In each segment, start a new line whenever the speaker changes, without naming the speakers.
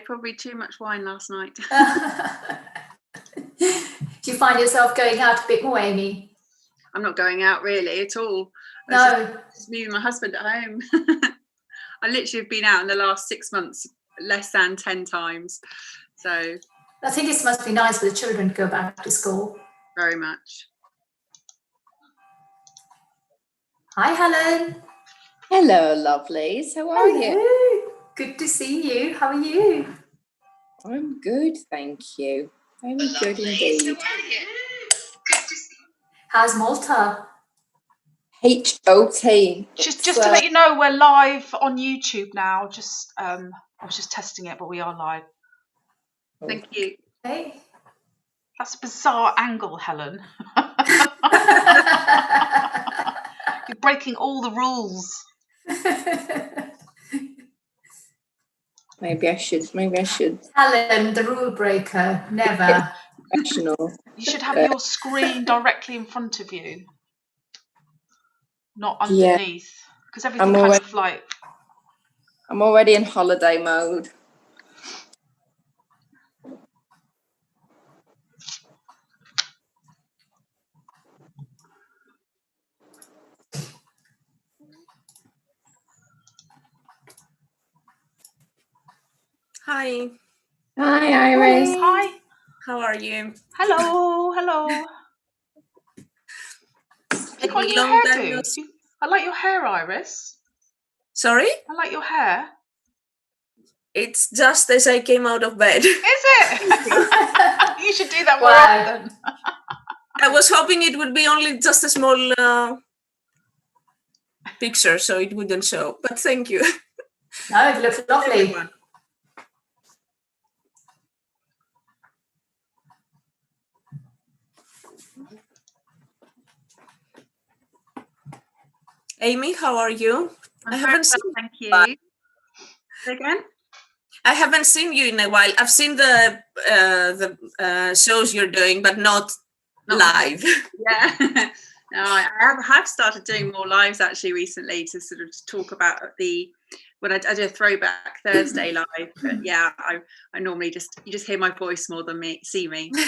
Probably too much wine last night.
Do you find yourself going out a bit more, Amy?
I'm not going out really at all.
No.
It's me and my husband at home. I literally have been out in the last 6 months less than 10 times. So
I think it must be nice for the children to go back to school.
Very much.
Hi, Helen.
Hello, lovelies. How are you?
Good to see you. How are you?
I'm good, thank you. Very good indeed.
How's Malta?
HOT.
Just to let you know, we're live on YouTube now. I was just testing it, but we are live.
Thank you.
Hey.
That's a bizarre angle, Helen. You're breaking all the rules.
Maybe I should.
Helen, the rule breaker, never.
Professional.
You should have your screen directly in front of you, not underneath, because everything kind of like.
I'm already in holiday mode.
Hi.
Hi, Iris.
Hi.
How are you?
Hello. Look on your hairdo. I like your hair, Iris.
Sorry?
I like your hair.
It's just as I came out of bed.
Is it? You should do that more often.
I was hoping it would be only just a small picture, so it wouldn't show. But thank you.
No, it looks lovely.
Amy, how are you?
I haven't seen
you. Thank you. Again? I haven't seen you in a while. I've seen the shows you're doing, but not live. Yeah. No, I have started doing more lives actually recently to sort of talk about when I do a throwback Thursday live. But yeah, I normally you just hear my voice more than see me. So.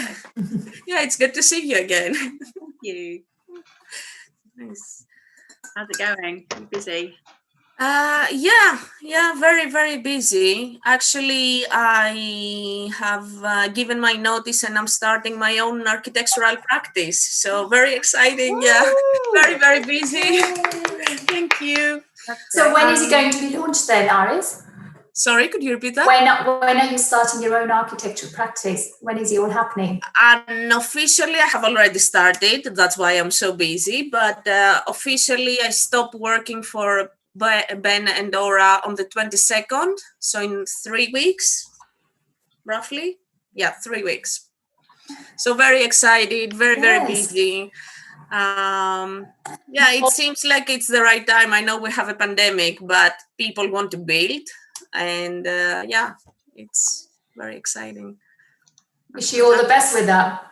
Yeah, it's good to see you again. Thank you. Nice. How's it going? Are you busy? Yeah, very, very busy. Actually, I have given my notice and I'm starting my own architectural practice. So very exciting. Yeah, very, very busy. Thank you.
So when is it going to be launched then, Iris?
Sorry, could you repeat that?
When are you starting your own architecture practice? When is it all happening?
Officially, I have already started. That's why I'm so busy. But officially, I stopped working for Ben and Dora on the 22nd. So in 3 weeks, roughly. Yeah, 3 weeks. So very excited, very, very busy. Yeah, it seems like it's the right time. I know we have a pandemic, but people want to build. And yeah, it's very exciting.
Wish you all the best with that.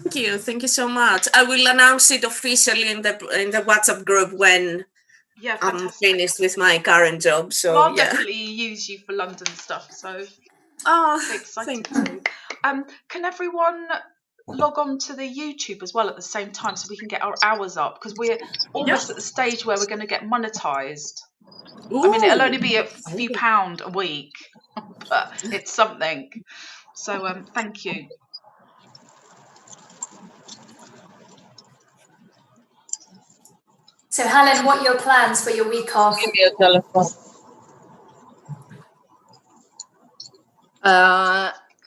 Thank you so much. I will announce it officially in the WhatsApp group when I'm finished with my current job. So
well, I'll definitely use you for London stuff. So excited to. Can everyone log on to the YouTube as well at the same time so we can get our hours up, because we're almost at the stage where we're going to get monetized. Ooh. I mean, it'll only be a few pound a week, but it's something. So thank you.
So Helen, what are your plans for your week off?
Give me your telephone.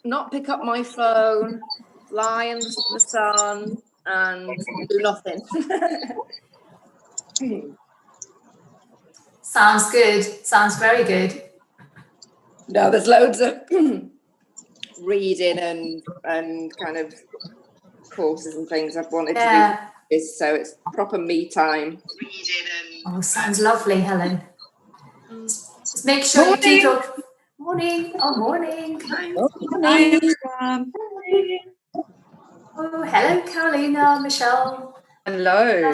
Not pick up my phone, lie in the sun, and do nothing.
Sounds good. Sounds very good.
No, there's loads of reading and kind of courses and things I've wanted to do. So it's proper me time.
Oh, sounds lovely, Helen. Just make sure you do your morning. Oh, morning.
Morning.
Oh, hello, Carolina, Michelle.
Hello.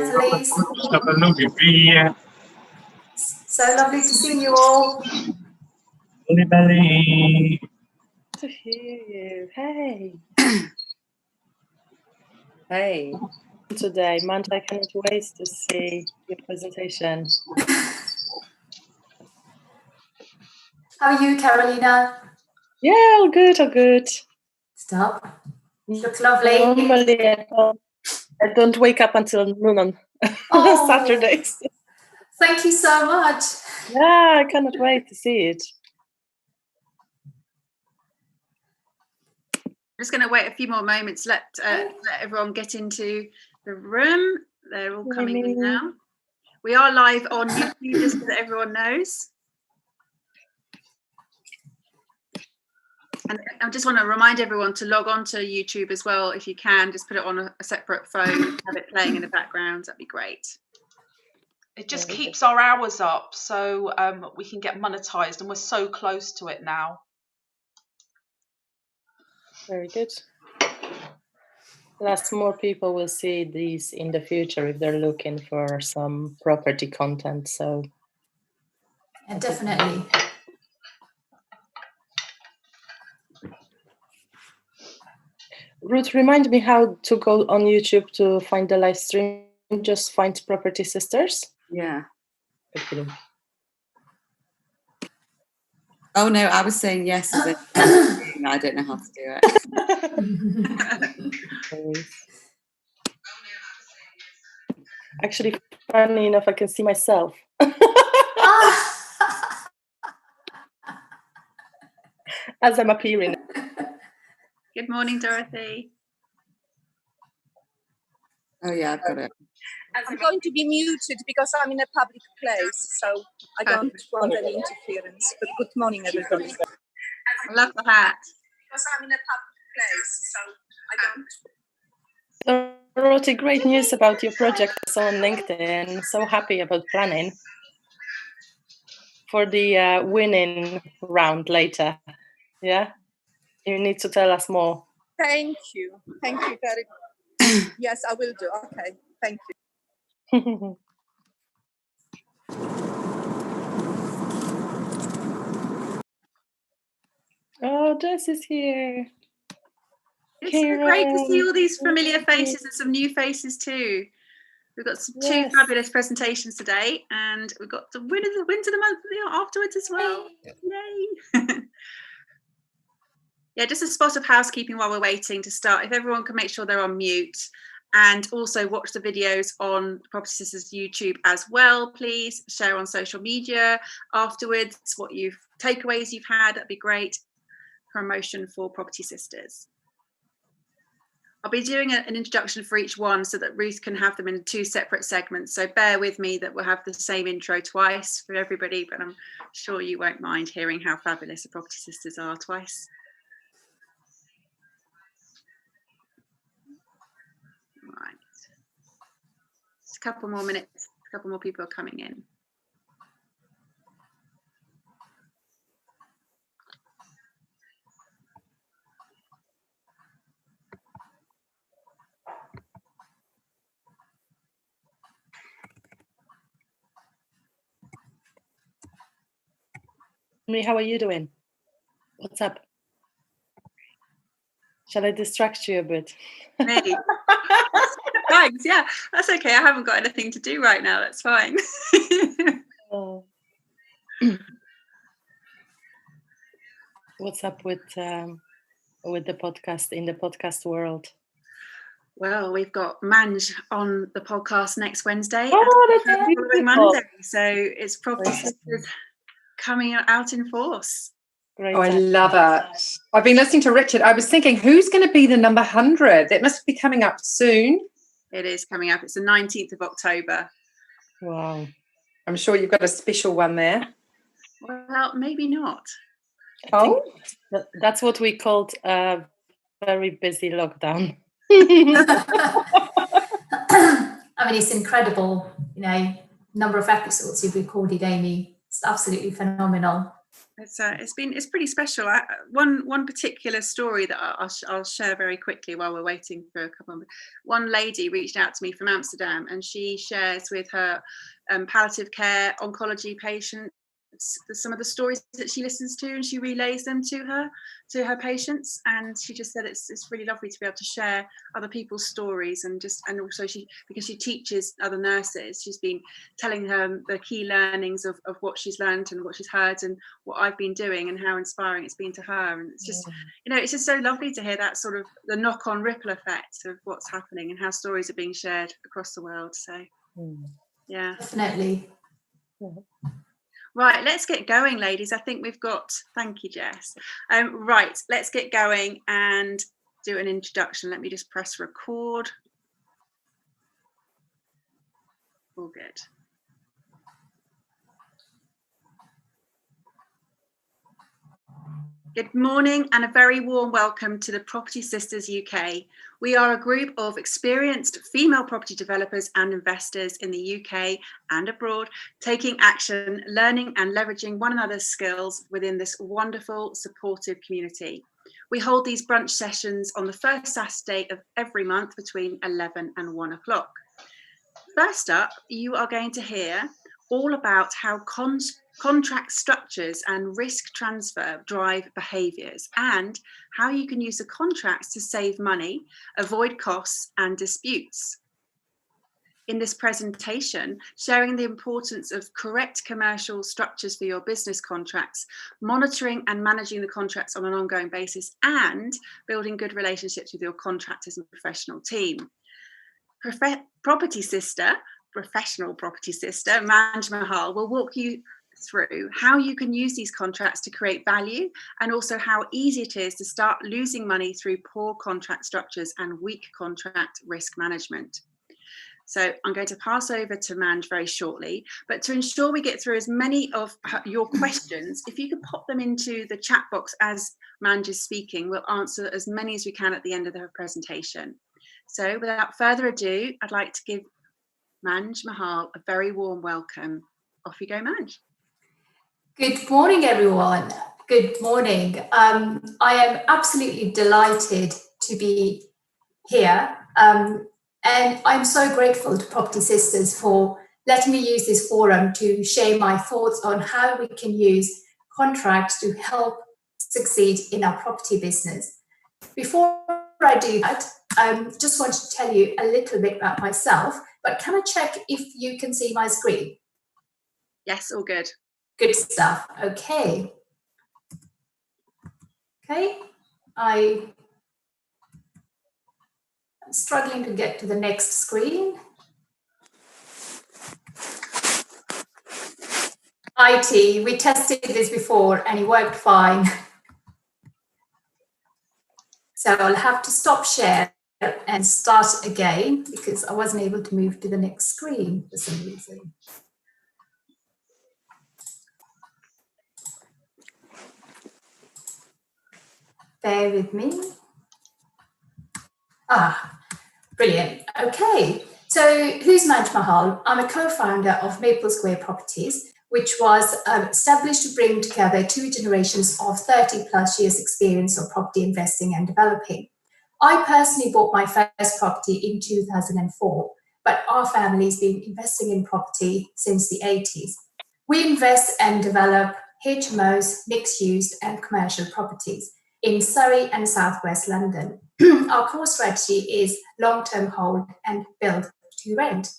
So lovely to see you all.
Belly. to hear you. Hey.
Hey.
Today, Manja, I cannot wait to see your presentation.
How are you, Carolina?
Yeah, all good, all good.
Stop. She looks lovely.
Normally, I don't wake up until noon on Saturdays.
Thank you so much.
Yeah, I cannot wait to see it.
I'm just going to wait a few more moments, let everyone get into the room. They're all coming in now. We are live on YouTube, just so that everyone knows. And I just want to remind everyone to log on to YouTube as well, if you can. Just put it on a separate phone, have it playing in the background. That'd be great.
It just keeps our hours up, so we can get monetized, and we're so close to it now.
Very good. Plus, more people will see these in the future if they're looking for some property content. So,
yeah, definitely.
Ruth, remind me how to go on YouTube to find the live stream. Just find Property Sisters.
Yeah.
Okay.
Oh no, I was saying yes as if I don't know how to do it.
Actually, funny enough, I can see myself. As I'm appearing.
Good morning, Dorothy.
Oh yeah, I've got it.
I'm going to be muted because I'm in a public place, so I don't want any interference. But good morning, everybody.
I love the hat.
Because I'm in a public place, so I don't.
Dorothy, great news about your project. I saw on LinkedIn. So happy about planning for the winning round later. Yeah, you need to tell us more.
Thank you very much. Yes, I will do. Okay, thank you.
Oh, Jess is here.
It's so great to see all these familiar faces and some new faces too. We've got two fabulous presentations today, and we've got the winner of the month afterwards as well. Yay! Yeah, just a spot of housekeeping while we're waiting to start. If everyone can make sure they're on mute, and also watch the videos on Property Sisters YouTube as well, please. Share on social media afterwards what takeaways you've had. That'd be great. Promotion for Property Sisters. I'll be doing an introduction for each one so that Ruth can have them in 2 separate segments. So bear with me that we'll have the same intro twice for everybody, but I'm sure you won't mind hearing how fabulous the Property Sisters are twice. Right. Just a couple more minutes, a couple more people are coming in.
How are you doing? What's up? Shall I distract you a bit?
Me? Thanks. Yeah, that's okay. I haven't got anything to do right now. That's fine.
Oh. What's up with the podcast in the podcast world?
Well, we've got Manj on the podcast next Wednesday.
Oh, that's beautiful.
Monday. So it's Property Sisters coming out in force.
Great. Oh, I love it. I've been listening to Richard. I was thinking, who's going to be the number 100? It must be coming up soon.
It is coming up. It's the 19th of October.
Wow. I'm sure you've got a special one there.
Well, maybe not.
Oh, that's what we called a very busy lockdown.
I mean, it's incredible, number of episodes you've recorded, Amy. It's absolutely phenomenal.
It's pretty special. One particular story that I'll share very quickly while we're waiting for a couple of. One lady reached out to me from Amsterdam, and she shares with her palliative care oncology patients
some of the stories that she listens to, and she relays them to her patients. And she just said it's really lovely to be able to share other people's stories, and also because she teaches other nurses, she's been telling her the key learnings of what she's learned and what she's heard and what I've been doing and how inspiring it's been to her. And it's just, it's just so lovely to hear that sort of the knock-on ripple effect of what's happening and how stories are being shared across the world. So yeah,
definitely.
Right, let's get going, ladies. I think we've got, thank you, Jess. Right, let's get going and do an introduction. Let me just press record. All good. Good morning and a very warm welcome to the Property Sisters UK. We are a group of experienced female property developers and investors in the UK and abroad, taking action, learning and leveraging one another's skills within this wonderful, supportive community. We hold these brunch sessions on the first Saturday of every month between 11 and 1 o'clock. First up, you are going to hear all about how contract structures and risk transfer drive behaviours, and how you can use the contracts to save money, avoid costs and disputes. In this presentation, sharing the importance of correct commercial structures for your business contracts, monitoring and managing the contracts on an ongoing basis, and building good relationships with your contractors and professional team. Professional property sister, Manj Mahal, will walk you through how you can use these contracts to create value, and also how easy it is to start losing money through poor contract structures and weak contract risk management. So I'm going to pass over to Manj very shortly, but to ensure we get through as many of your questions, if you could pop them into the chat box as Manj is speaking, we'll answer as many as we can at the end of the presentation. So without further ado, I'd like to give Manj Mahal a very warm welcome. Off you go, Manj.
Good morning, everyone. Good morning. I am absolutely delighted to be here. And I'm so grateful to Property Sisters for letting me use this forum to share my thoughts on how we can use contracts to help succeed in our property business. Before I do that, just want to tell you a little bit about myself, but can I check if you can see my screen?
Yes, all good.
Good stuff. Okay. Okay. I'm struggling to get to the next screen. IT, we tested this before and it worked fine. So I'll have to stop share and start again because I wasn't able to move to the next screen for some reason. Bear with me. Brilliant. Okay. So who's Manj Mahal? I'm a co-founder of Maple Square Properties, which was established to bring together two generations of 30 plus years experience of property investing and developing. I personally bought my first property in 2004, but our family's been investing in property since the 80s. We invest and develop HMOs, mixed-use and commercial properties in Surrey and Southwest London. Our core strategy is long-term hold and build to rent.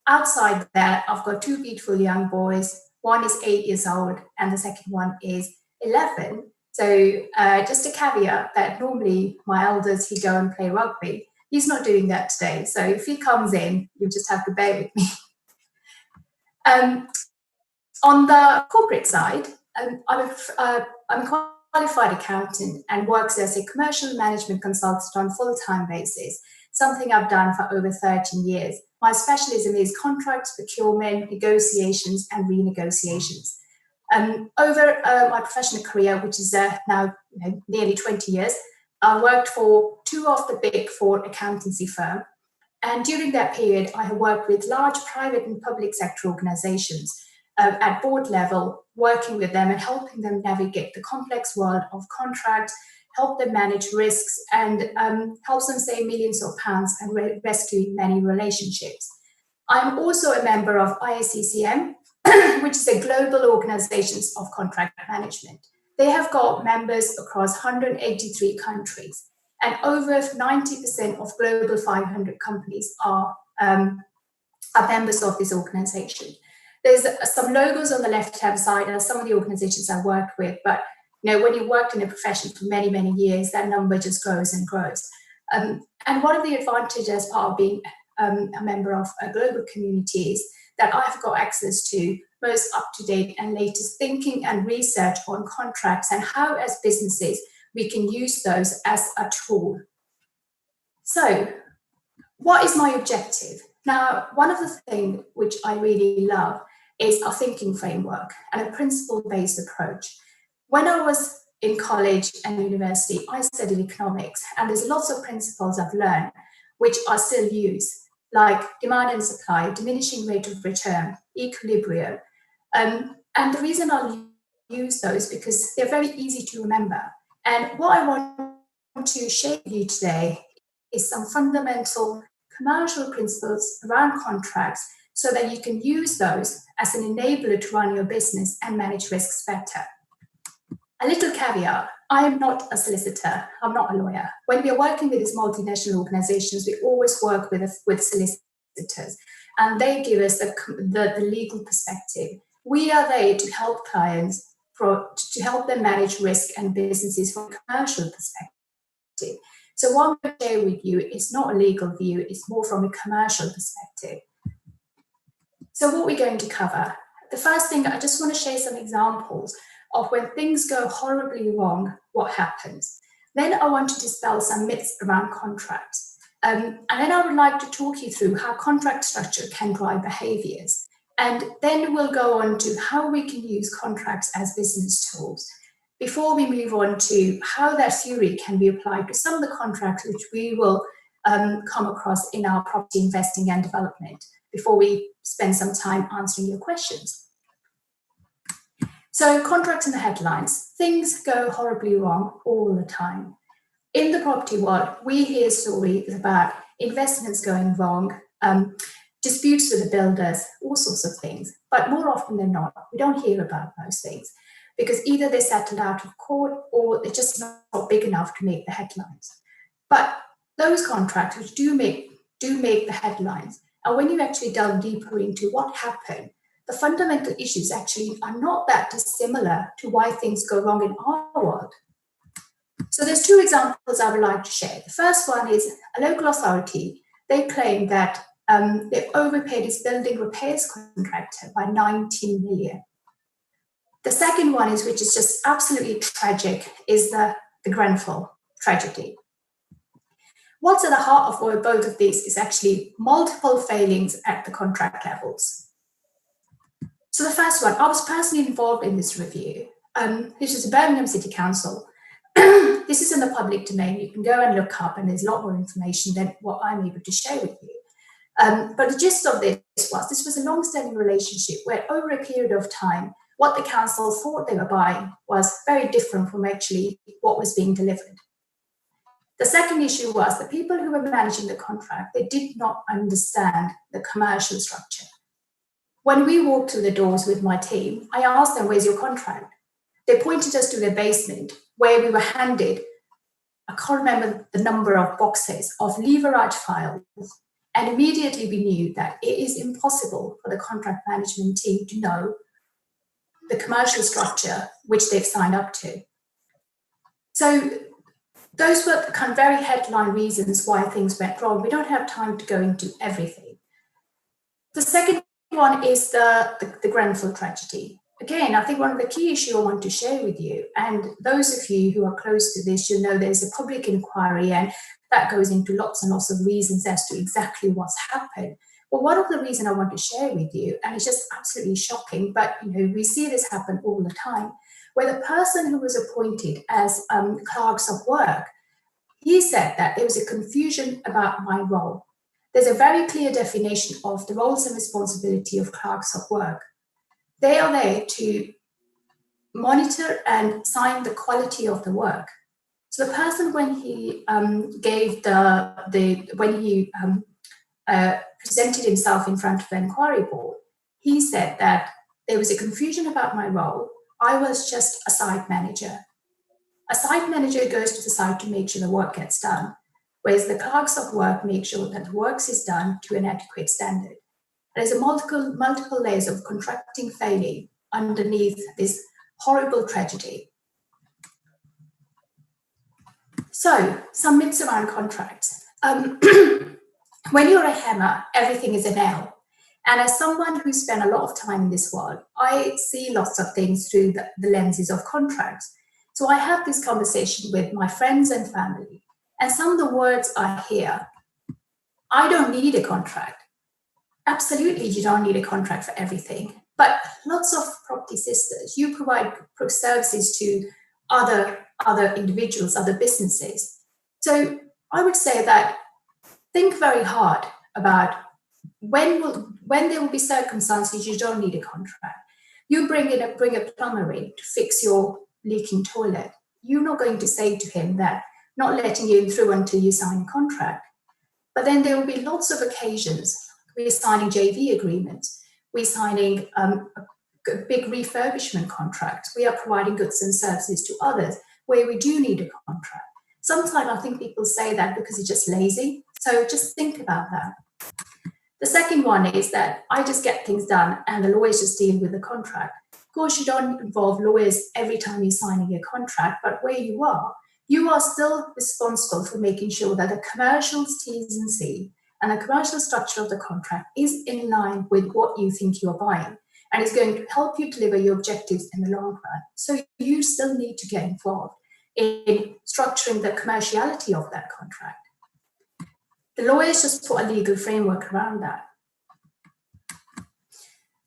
Outside that, I've got two beautiful young boys. One is 8 years old and the second one is 11. So just a caveat that normally my eldest, he go and play rugby. He's not doing that today. So if he comes in, you just have to bear with me. On the corporate side, I'm a qualified accountant and works as a commercial management consultant on a full-time basis, something I've done for over 13 years. My specialism is contracts, procurement, negotiations, and renegotiations. Over my professional career, which is now nearly 20 years, I worked for two of the big four accountancy firms. And during that period, I have worked with large private and public sector organizations at board level, working with them and helping them navigate the complex world of contracts, help them manage risks, and helps them save millions of pounds and rescue many relationships. I'm also a member of ISCCM, which is a global organizations of contract management. They have got members across 183 countries, and over 90% of global 500 companies are members of this organization. There's some logos on the left-hand side and some of the organizations I worked with, but when you worked in a profession for many, many years, that number just grows and grows. And one of the advantages as part of being a member of a global community is that I've got access to most up-to-date and latest thinking and research on contracts and how, as businesses, we can use those as a tool. So, what is my objective? Now, one of the things which I really love is a thinking framework and a principle-based approach. When I was in college and university, I studied economics, and there's lots of principles I've learned which I still use, like demand and supply, diminishing rate of return, equilibrium. And the reason I'll use those because they're very easy to remember. And what I want to share with you today is some fundamental commercial principles around contracts so that you can use those as an enabler to run your business and manage risks better. A little caveat, I am not a solicitor, I'm not a lawyer. When we are working with these multinational organizations, we always work with solicitors, and they give us the legal perspective. We are there to help clients, to help them manage risk and businesses from a commercial perspective. So what I'm going to share with you is not a legal view, it's more from a commercial perspective. So what we're going to cover. The first thing, I just want to share some examples of when things go horribly wrong, what happens. Then I want to dispel some myths around contracts. And then I would like to talk you through how contract structure can drive behaviors. And then we'll go on to how we can use contracts as business tools before we move on to how that theory can be applied to some of the contracts which we will come across in our property investing and development before we spend some time answering your questions. So contracts in the headlines. Things go horribly wrong all the time. In the property world, we hear stories about investments going wrong, disputes with the builders, all sorts of things. But more often than not, we don't hear about those things because either they're settled out of court or they're just not big enough to make the headlines. But those contracts which do make the headlines, and when you actually delve deeper into what happened, the fundamental issues actually are not that dissimilar to why things go wrong in our world. So there's two examples I would like to share. The first one is a local authority. They claim that they've overpaid its building repairs contractor by 19 million. The second one is, which is just absolutely tragic, is the Grenfell tragedy. What's at the heart of both of these is actually multiple failings at the contract levels. So the first one, I was personally involved in this review. This is the Birmingham City Council. This is in the public domain. You can go and look up, and there's a lot more information than what I'm able to share with you. But the gist of this was a long-standing relationship where over a period of time, what the council thought they were buying was very different from actually what was being delivered. The second issue was the people who were managing the contract, they did not understand the commercial structure. When we walked through the doors with my team, I asked them, where's your contract? They pointed us to their basement where we were handed, I can't remember the number of boxes of leverage files. And immediately we knew that it is impossible for the contract management team to know the commercial structure which they've signed up to. So those were kind of very headline reasons why things went wrong. We don't have time to go into everything. The second one is the Grenfell tragedy. Again, I think one of the key issues I want to share with you, and those of you who are close to this, you'll know there's a public inquiry, and that goes into lots and lots of reasons as to exactly what's happened. But one of the reasons I want to share with you, and it's just absolutely shocking, but we see this happen all the time, where the person who was appointed as clerks of work, he said that there was a confusion about my role. There's a very clear definition of the roles and responsibility of clerks of work. They are there to monitor and sign the quality of the work. So the person, when he presented himself in front of the inquiry board, he said that there was a confusion about my role. I was just a site manager. A site manager goes to the site to make sure the work gets done, whereas the clerks of work make sure that the work is done to an adequate standard. There's a multiple layers of contracting failing underneath this horrible tragedy. So, some myths around contracts. When you're a hammer, everything is a nail. And as someone who spent a lot of time in this world, I see lots of things through the lenses of contracts. So I have this conversation with my friends and family, and some of the words I hear, I don't need a contract. Absolutely, you don't need a contract for everything. But lots of property sisters, you provide services to other individuals, other businesses. So I would say that think very hard about when there will be circumstances you don't need a contract. You bring a plumber in to fix your leaking toilet. You're not going to say to him that not letting you through until you sign a contract. But then there will be lots of occasions. We're signing JV agreements. We're signing big refurbishment contracts. We are providing goods and services to others where we do need a contract. Sometimes I think people say that because it's just lazy. So just think about that. The second one is that I just get things done and the lawyers just deal with the contract. Of course, you don't involve lawyers every time you're signing a contract, but where you are still responsible for making sure that the commercial T's and C and the commercial structure of the contract is in line with what you think you're buying and is going to help you deliver your objectives in the long run. So you still need to get involved in structuring the commerciality of that contract. The lawyers just put a legal framework around that.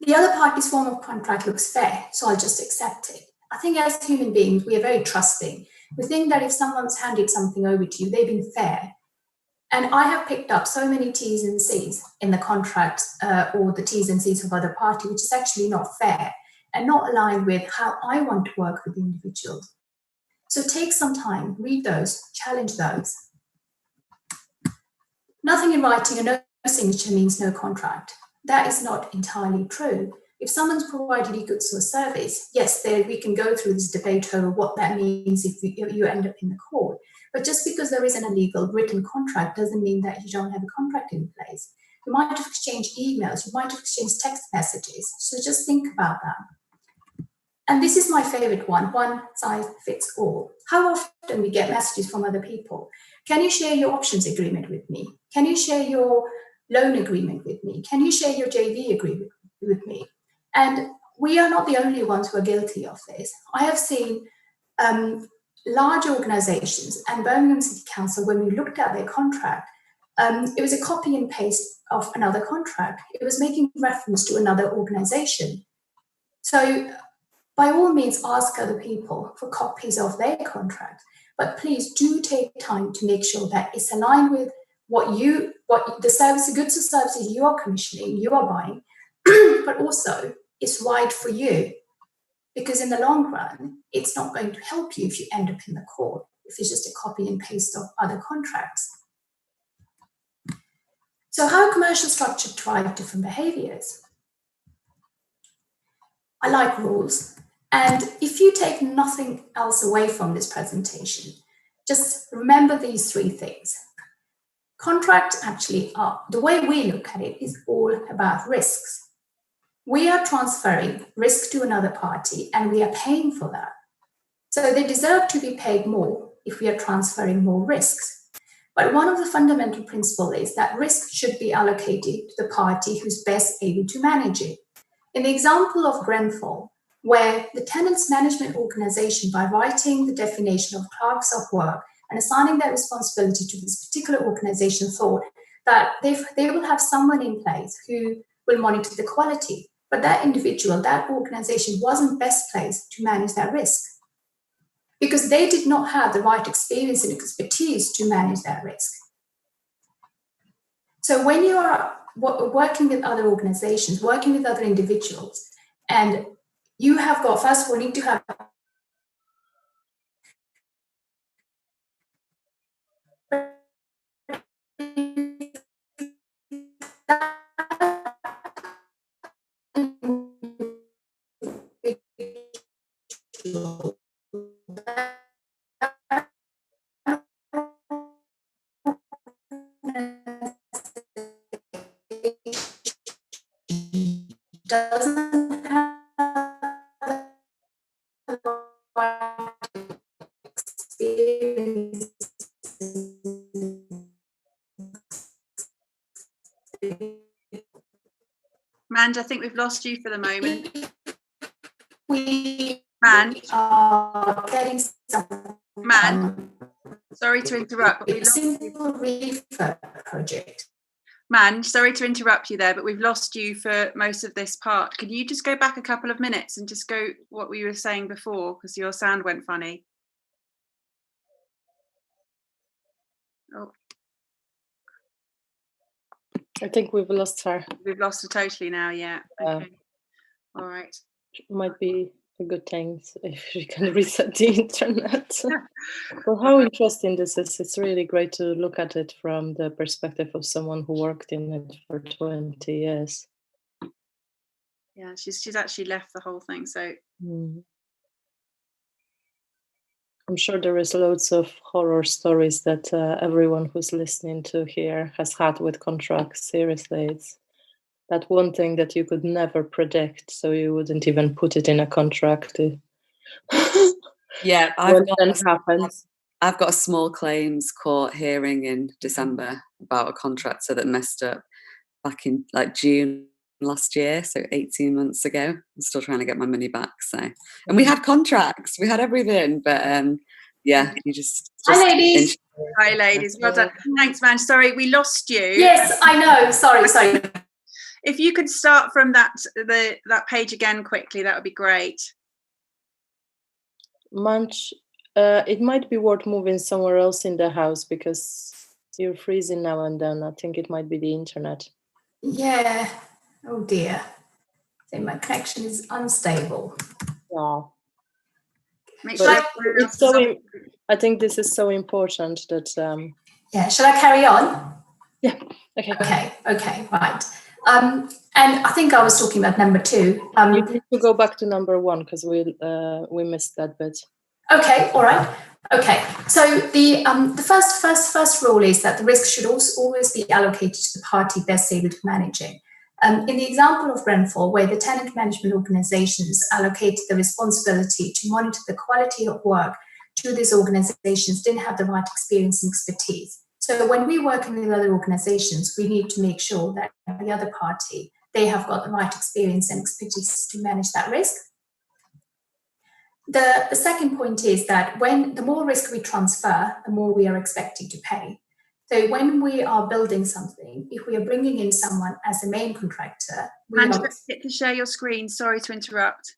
The other party's form of contract looks fair, so I'll just accept it. I think as human beings, we are very trusting. We think that if someone's handed something over to you, they've been fair. And I have picked up so many T's and C's in the contract or the T's and C's of other party, which is actually not fair and not aligned with how I want to work with individuals. So take some time, read those, challenge those. Nothing in writing and no signature means no contract. That is not entirely true. If someone's provided you goods or service, yes, we can go through this debate over what that means if you end up in the court. But just because there isn't a legal written contract doesn't mean that you don't have a contract in place. You might have exchanged emails, you might have exchanged text messages. So just think about that. And this is my favorite one size fits all. How often we get messages from other people? Can you share your options agreement with me? Can you share your loan agreement with me? Can you share your JV agreement with me? And we are not the only ones who are guilty of this. I have seen large organizations and Birmingham City Council, when we looked at their contract, it was a copy and paste of another contract. It was making reference to another organization. So by all means, ask other people for copies of their contract, but please do take time to make sure that it's aligned with what the services, goods or services you are commissioning, you are buying, but also it's right for you. Because in the long run, it's not going to help you if you end up in the court, if it's just a copy and paste of other contracts. So how commercial structure drive different behaviors? I like rules. And if you take nothing else away from this presentation, just remember these three things. Contracts actually are, the way we look at it is all about risks. We are transferring risk to another party and we are paying for that. So they deserve to be paid more if we are transferring more risks. But one of the fundamental principles is that risk should be allocated to the party who's best able to manage it. In the example of Grenfell, where the tenant's management organization, by writing the definition of clerks of work and assigning that responsibility to this particular organization, thought that they will have someone in place who will monitor the quality. But that individual, that organization wasn't best placed to manage that risk because they did not have the right experience and expertise to manage that risk. So when you are working with other organizations, working with other individuals, and you have got, first of all, need to have doesn't have experience
Mand, I think we've lost you for the moment.
We
Mand,
are getting some.
Mand, sorry to interrupt, but we
It's a simple refurb project.
Mand, sorry to interrupt you there, but we've lost you for most of this part. Can you just go back a couple of minutes and just go what we were saying before, because your sound went funny. Oh,
I think we've lost her.
we've lost her totally now, yeah. Okay. All right.
Might be a good thing if we can reset the internet. Well, how interesting this is. It's really great to look at it from the perspective of someone who worked in it for 20 years.
Yeah, she's actually left the whole thing, so.
I'm sure there is loads of horror stories that everyone who's listening to here has had with contracts. Seriously, it's that one thing that you could never predict, so you wouldn't even put it in a contract.
Yeah,
I've
got a small claims court hearing in December about a contractor that messed up back in like June last year, so 18 months ago. I'm still trying to get my money back. So, and we had contracts, we had everything, but yeah, you just
Hi, ladies.
Hi, ladies. Well done. Thanks, man. Sorry, we lost you.
Yes, I know. Sorry.
If you could start from that page again quickly, that would be great.
Munch, it might be worth moving somewhere else in the house because you're freezing now and then. I think it might be the internet.
Yeah. Oh dear. I think my connection is unstable.
Yeah. I think this is so important that.
Yeah. Shall I carry on?
Yeah. Okay.
Okay. Right. And I think I was talking about number 2.
You need to go back to number 1 because we missed that bit.
Okay, all right. Okay, so the first rule is that the risk should also always be allocated to the party best able to manage it. In the example of Grenfell, where the tenant management organizations allocated the responsibility to monitor the quality of work to these organizations, didn't have the right experience and expertise. So when we work with other organizations, we need to make sure that the other party, they have got the right experience and expertise to manage that risk. The second point is that the more risk we transfer, the more we are expected to pay. So when we are building something, if we are bringing in someone as a main contractor,
get to share your screen. Sorry to interrupt.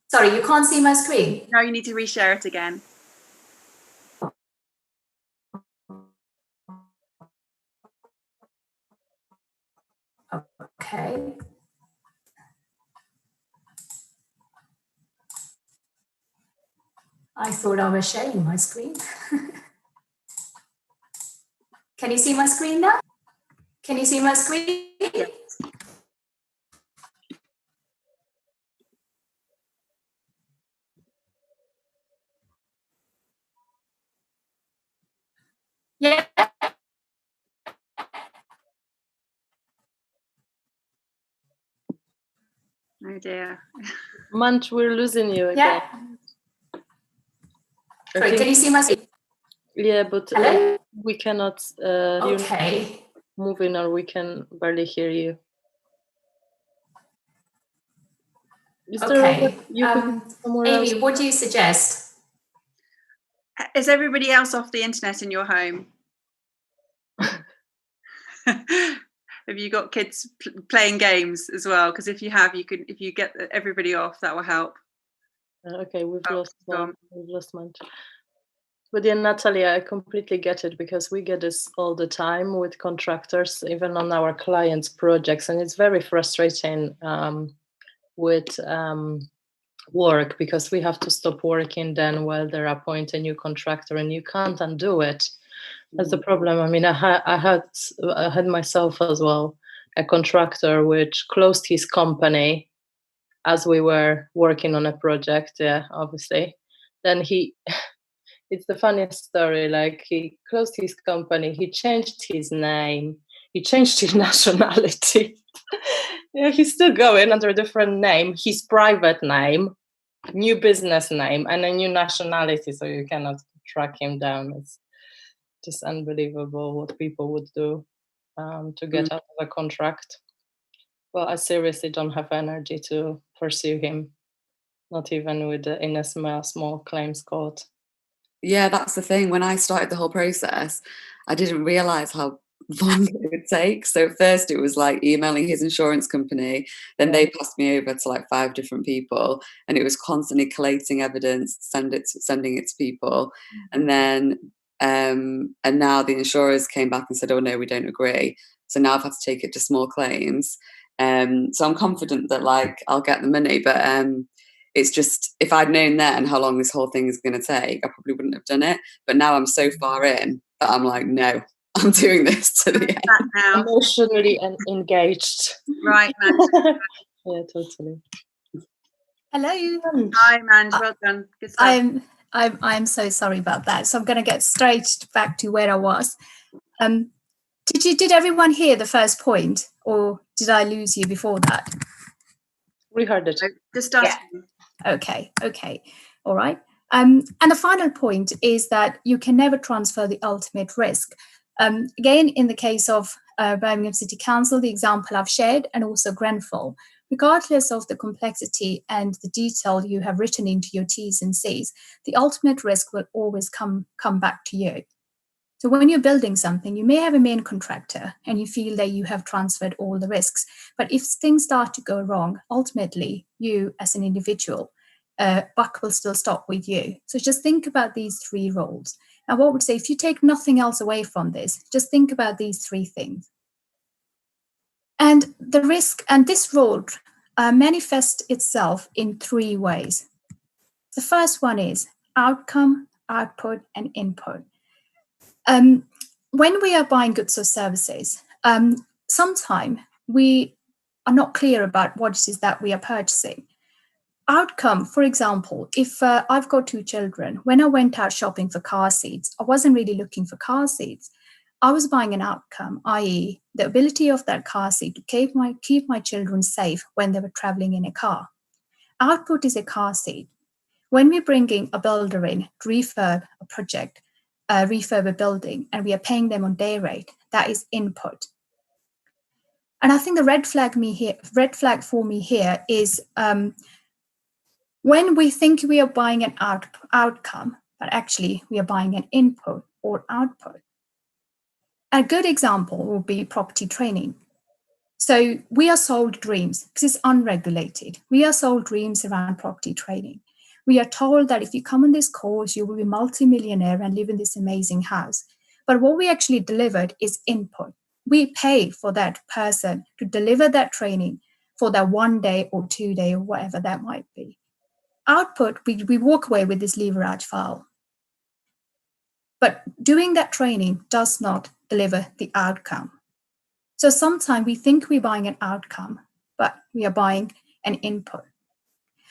Sorry, you can't see my screen?
No, you need to reshare it again.
Okay. I thought I was sharing my screen. Can you see my screen now? Can you see my screen?
Yes.
Yeah.
Oh dear.
Munch, we're losing you again.
Yeah. Sorry, can you see my screen?
Yeah, but we cannot.
Okay.
You're moving, or we can barely hear you. Is
okay.
Amy,
what do you suggest?
Is everybody else off the internet in your home? Have you got kids playing games as well? Because if you have, if you get everybody off, that will help.
Okay, we've lost Munch. But yeah, Natalia, I completely get it, because we get this all the time with contractors, even on our clients' projects, and it's very frustrating with work, because we have to stop working then while they appoint a new contractor, and you can't undo it. That's the problem. I mean, I had myself as well a contractor which closed his company as we were working on a project. Yeah, obviously. Then it's the funniest story. Like, he closed his company, he changed his name, he changed his nationality. Yeah, he's still going under a different name, his private name, new business name, and a new nationality, so you cannot track him down. It's just unbelievable what people would do to get out of a contract. Well, I seriously don't have energy to pursue him, not even in a small claims court.
Yeah, that's the thing. When I started the whole process, I didn't realise how long it would take. So at first it was like emailing his insurance company, then they passed me over to like 5 different people, and it was constantly collating evidence, sending it to people, and then and now the insurers came back and said, oh no, we don't agree. So now I've had to take it to small claims. So I'm confident that like I'll get the money, but it's just, if I'd known then how long this whole thing is going to take, I probably wouldn't have done it. But now I'm so far in that I'm like, no, I'm doing this to the end.
Now. Emotionally engaged.
Right, Mandy.
Yeah, totally.
Hello.
Hi, Mandy. Well done. Good stuff.
I'm so sorry about that. So I'm going to get straight back to where I was. Did everyone hear the first point, or did I lose you before that?
We heard it.
Just asking.
Yeah. Okay. All right. And the final point is that you can never transfer the ultimate risk. Again, in the case of Birmingham City Council, the example I've shared, and also Grenfell, regardless of the complexity and the detail you have written into your T's and C's, the ultimate risk will always come back to you. So when you're building something, you may have a main contractor and you feel that you have transferred all the risks. But if things start to go wrong, ultimately, you as an individual, buck will still stop with you. So just think about these 3 roles. And what I would say, if you take nothing else away from this, just think about these 3 things. And the risk and this role manifests itself in 3 ways. The first one is outcome, output, and input. When we are buying goods or services, sometimes we are not clear about what it is that we are purchasing. Outcome, for example, if I've got 2 children, when I went out shopping for car seats, I wasn't really looking for car seats. I was buying an outcome, i.e. the ability of that car seat to keep my children safe when they were traveling in a car. Output is a car seat. When we're bringing a builder in to refurb a project, refurb a building, and we are paying them on day rate, that is input. And I think the red flag for me here is when we think we are buying an outcome, but actually we are buying an input or output. A good example will be property training. So we are sold dreams because it's unregulated. We are sold dreams around property training. We are told that if you come on this course, you will be multi-millionaire and live in this amazing house. But what we actually delivered is input. We pay for that person to deliver that training for that 1 day or 2 day or whatever that might be. Output, we walk away with this leverage file. But doing that training does not deliver the outcome. So sometimes we think we're buying an outcome, but we are buying an input.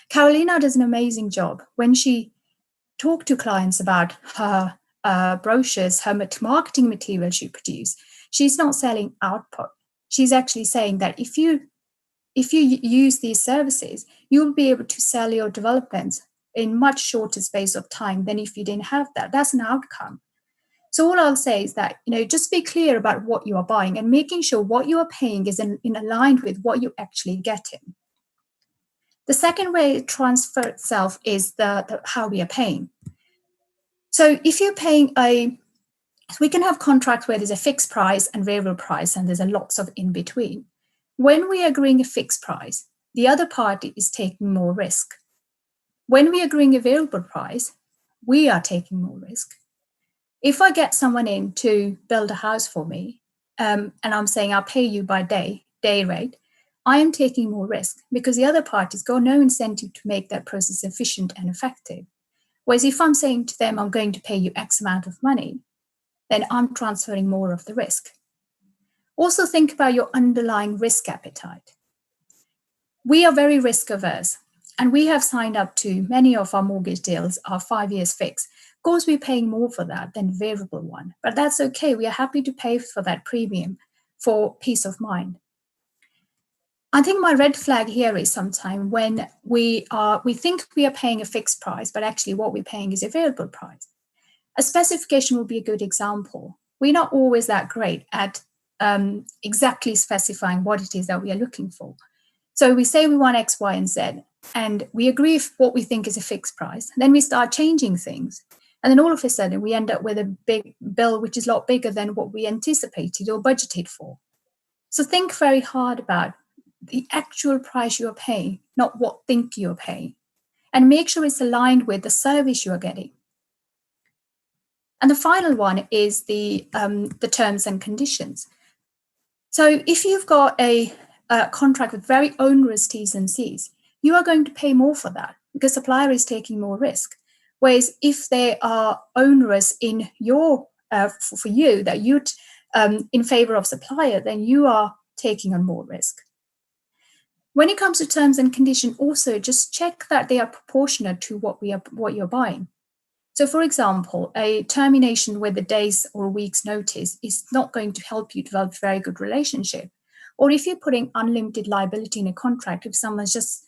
Carolina does an amazing job when she talked to clients about her brochures, her marketing material she produced. She's not selling output. She's actually saying that if you use these services, you'll be able to sell your developments in much shorter space of time than if you didn't have that. That's an outcome. So all I'll say is that, just be clear about what you are buying and making sure what you are paying is in aligned with what you're actually getting. The second way it transfers itself is the how we are paying. So if you're paying we can have contracts where there's a fixed price and variable price, and there's a lots of in between. When we are agreeing a fixed price, the other party is taking more risk. When we are agreeing a variable price, we are taking more risk. If I get someone in to build a house for me, and I'm saying I'll pay you by day rate, I am taking more risk because the other party's got no incentive to make that process efficient and effective. Whereas if I'm saying to them, I'm going to pay you X amount of money, then I'm transferring more of the risk. Also think about your underlying risk appetite. We are very risk averse, and we have signed up to many of our mortgage deals are 5 years fixed. Of course, we're paying more for that than variable one, but that's okay. We are happy to pay for that premium. for peace of mind. I think my red flag here is sometimes when we think we are paying a fixed price, but actually what we're paying is a variable price. A specification would be a good example. We're not always that great at exactly specifying what it is that we are looking for. So we say we want X, Y, and Z, and we agree with what we think is a fixed price. Then we start changing things. And then all of a sudden we end up with a big bill, which is a lot bigger than what we anticipated or budgeted for. So think very hard about the actual price you're paying, not what think you're paying, and make sure it's aligned with the service you're getting. And the final one is the terms and conditions. So if you've got a contract with very onerous T's and C's, you are going to pay more for that because supplier is taking more risk. Whereas if they are onerous in your for you, that you in favor of supplier, then you are taking on more risk. When it comes to terms and conditions, also just check that they are proportionate to what you're buying. So, for example, a termination with a day's or a week's notice is not going to help you develop a very good relationship. Or if you're putting unlimited liability in a contract, if someone's just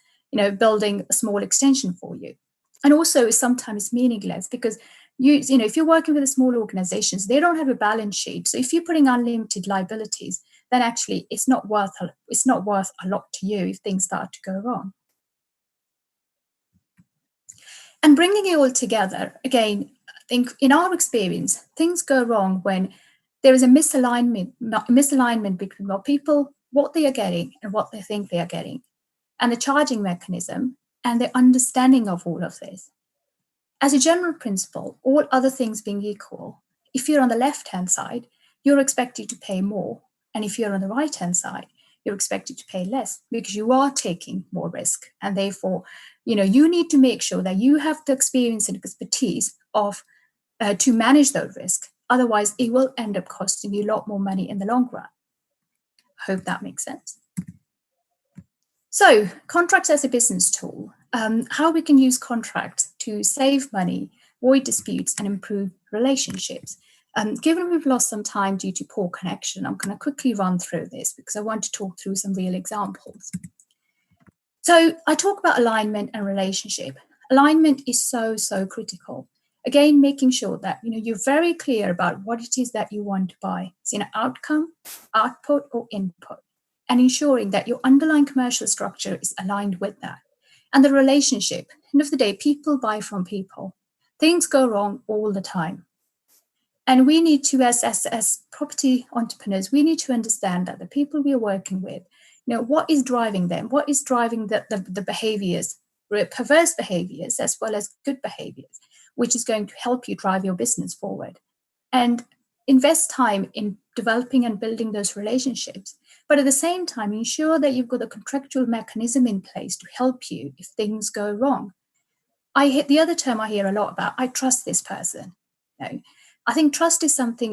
building a small extension for you, and also sometimes meaningless because if you're working with small organizations, they don't have a balance sheet. So if you're putting unlimited liabilities, then actually it's not worth a lot to you if things start to go wrong. And bringing it all together, again, I think in our experience, things go wrong when there is a misalignment between what they are getting and what they think they are getting, and the charging mechanism and the understanding of all of this. As a general principle, all other things being equal, if you're on the left-hand side, you're expected to pay more. And if you're on the right-hand side, you're expected to pay less because you are taking more risk. And therefore, you need to make sure that you have the experience and expertise of to manage that risk. Otherwise, it will end up costing you a lot more money in the long run. I hope that makes sense. So, contracts as a business tool, how we can use contracts to save money, avoid disputes, and improve relationships. Given we've lost some time due to poor connection, I'm going to quickly run through this because I want to talk through some real examples. So I talk about alignment and relationship. Alignment is so critical. Again, making sure that you're very clear about what it is that you want to buy. It's an outcome, output, or input, and ensuring that your underlying commercial structure is aligned with that. And the relationship, end of the day, people buy from people. Things go wrong all the time. And we need to, as property entrepreneurs, we need to understand that the people we are working with, what is driving them? What is driving the behaviors, perverse behaviors, as well as good behaviors, which is going to help you drive your business forward. And invest time in developing and building those relationships. But at the same time, ensure that you've got a contractual mechanism in place to help you if things go wrong. The other term I hear a lot about, I trust this person. I think trust is something,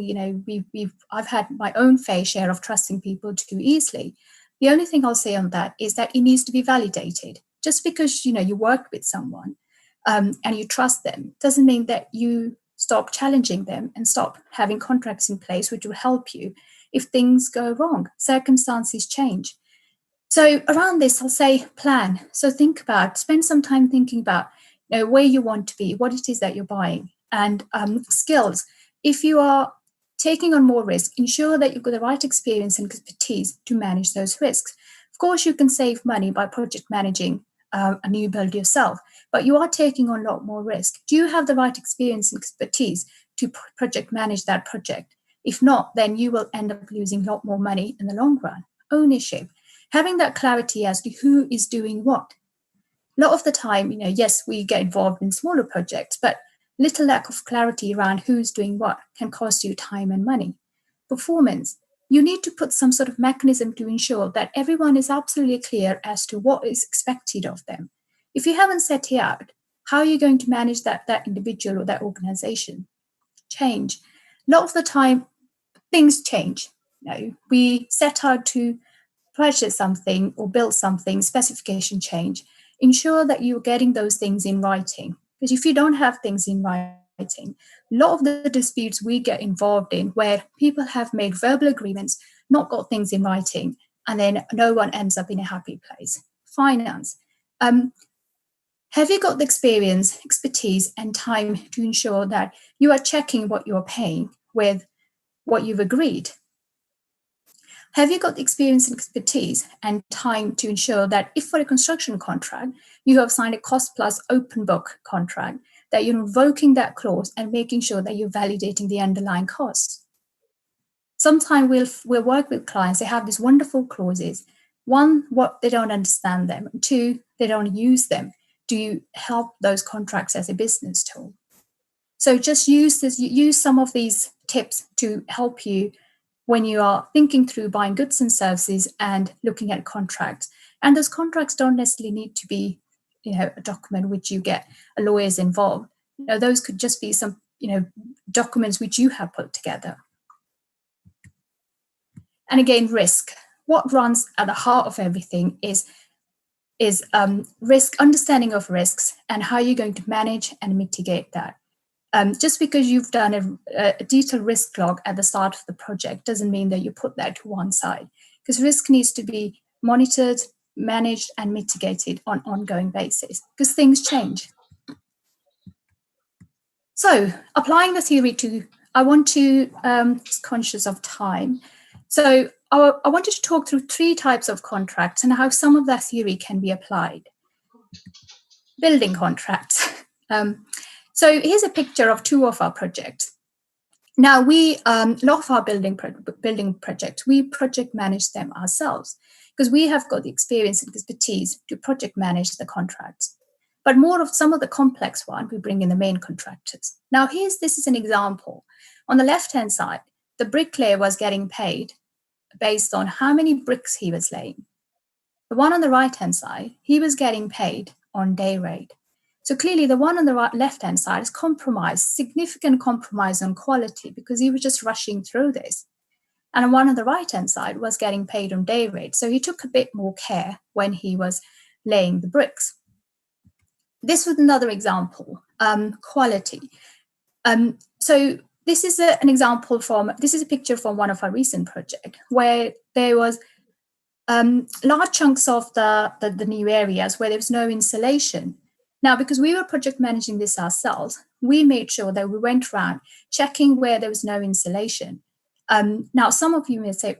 I've had my own fair share of trusting people too easily. The only thing I'll say on that is that it needs to be validated. Just because, you work with someone and you trust them doesn't mean that you stop challenging them and stop having contracts in place which will help you if things go wrong, circumstances change. So around this, I'll say plan. So spend some time thinking about where you want to be, what it is that you're buying, and skills. If you are taking on more risk, ensure that you've got the right experience and expertise to manage those risks. Of course, you can save money by project managing a new build yourself, but you are taking on a lot more risk. Do you have the right experience and expertise to project manage that project? If not, then you will end up losing a lot more money in the long run. Ownership, having that clarity as to who is doing what. A lot of the time, yes, we get involved in smaller projects, but little lack of clarity around who's doing what can cost you time and money. Performance, you need to put some sort of mechanism to ensure that everyone is absolutely clear as to what is expected of them. If you haven't set it out, how are you going to manage that individual or that organization? Change. A lot of the time, things change. We set out to purchase something or build something, specification change. Ensure that you're getting those things in writing. Because if you don't have things in writing, a lot of the disputes we get involved in where people have made verbal agreements not got things in writing, and then no one ends up in a happy place. Finance. Have you got the experience, expertise, and time to ensure that you are checking what you're paying with what you've agreed? Have you got the experience and expertise and time to ensure that if for a construction contract, you have signed a cost plus open book contract, that you're invoking that clause and making sure that you're validating the underlying costs? Sometimes we'll work with clients, they have these wonderful clauses. One, what they don't understand them. Two, they don't use them. Do you help those contracts as a business tool? So just use some of these tips to help you when you are thinking through buying goods and services and looking at contracts. And those contracts don't necessarily need to be, a document which you get lawyers involved. Those could just be some, documents which you have put together. And again, risk. What runs at the heart of everything is risk, understanding of risks, and how you're going to manage and mitigate that. Just because you've done a detailed risk log at the start of the project doesn't mean that you put that to one side, because risk needs to be monitored, managed, and mitigated on an ongoing basis, because things change. So applying the theory I want to, conscious of time, so I wanted to talk through 3 types of contracts and how some of that theory can be applied. Building contracts. So here's a picture of 2 of our projects. Now a lot of our building projects, we project manage them ourselves because we have got the experience and expertise to project manage the contracts. But more of some of the complex one, we bring in the main contractors. Now this is an example. On the left-hand side, the bricklayer was getting paid based on how many bricks he was laying. The one on the right-hand side, he was getting paid on day rate. So clearly the one on the left-hand side is significant compromise on quality because he was just rushing through this. And the one on the right-hand side was getting paid on day rate. So he took a bit more care when he was laying the bricks. This was another example, quality. So this is an example this is a picture from one of our recent projects where there was large chunks of the new areas where there was no insulation. Now, because we were project managing this ourselves, we made sure that we went around checking where there was no insulation. Now, some of you may say,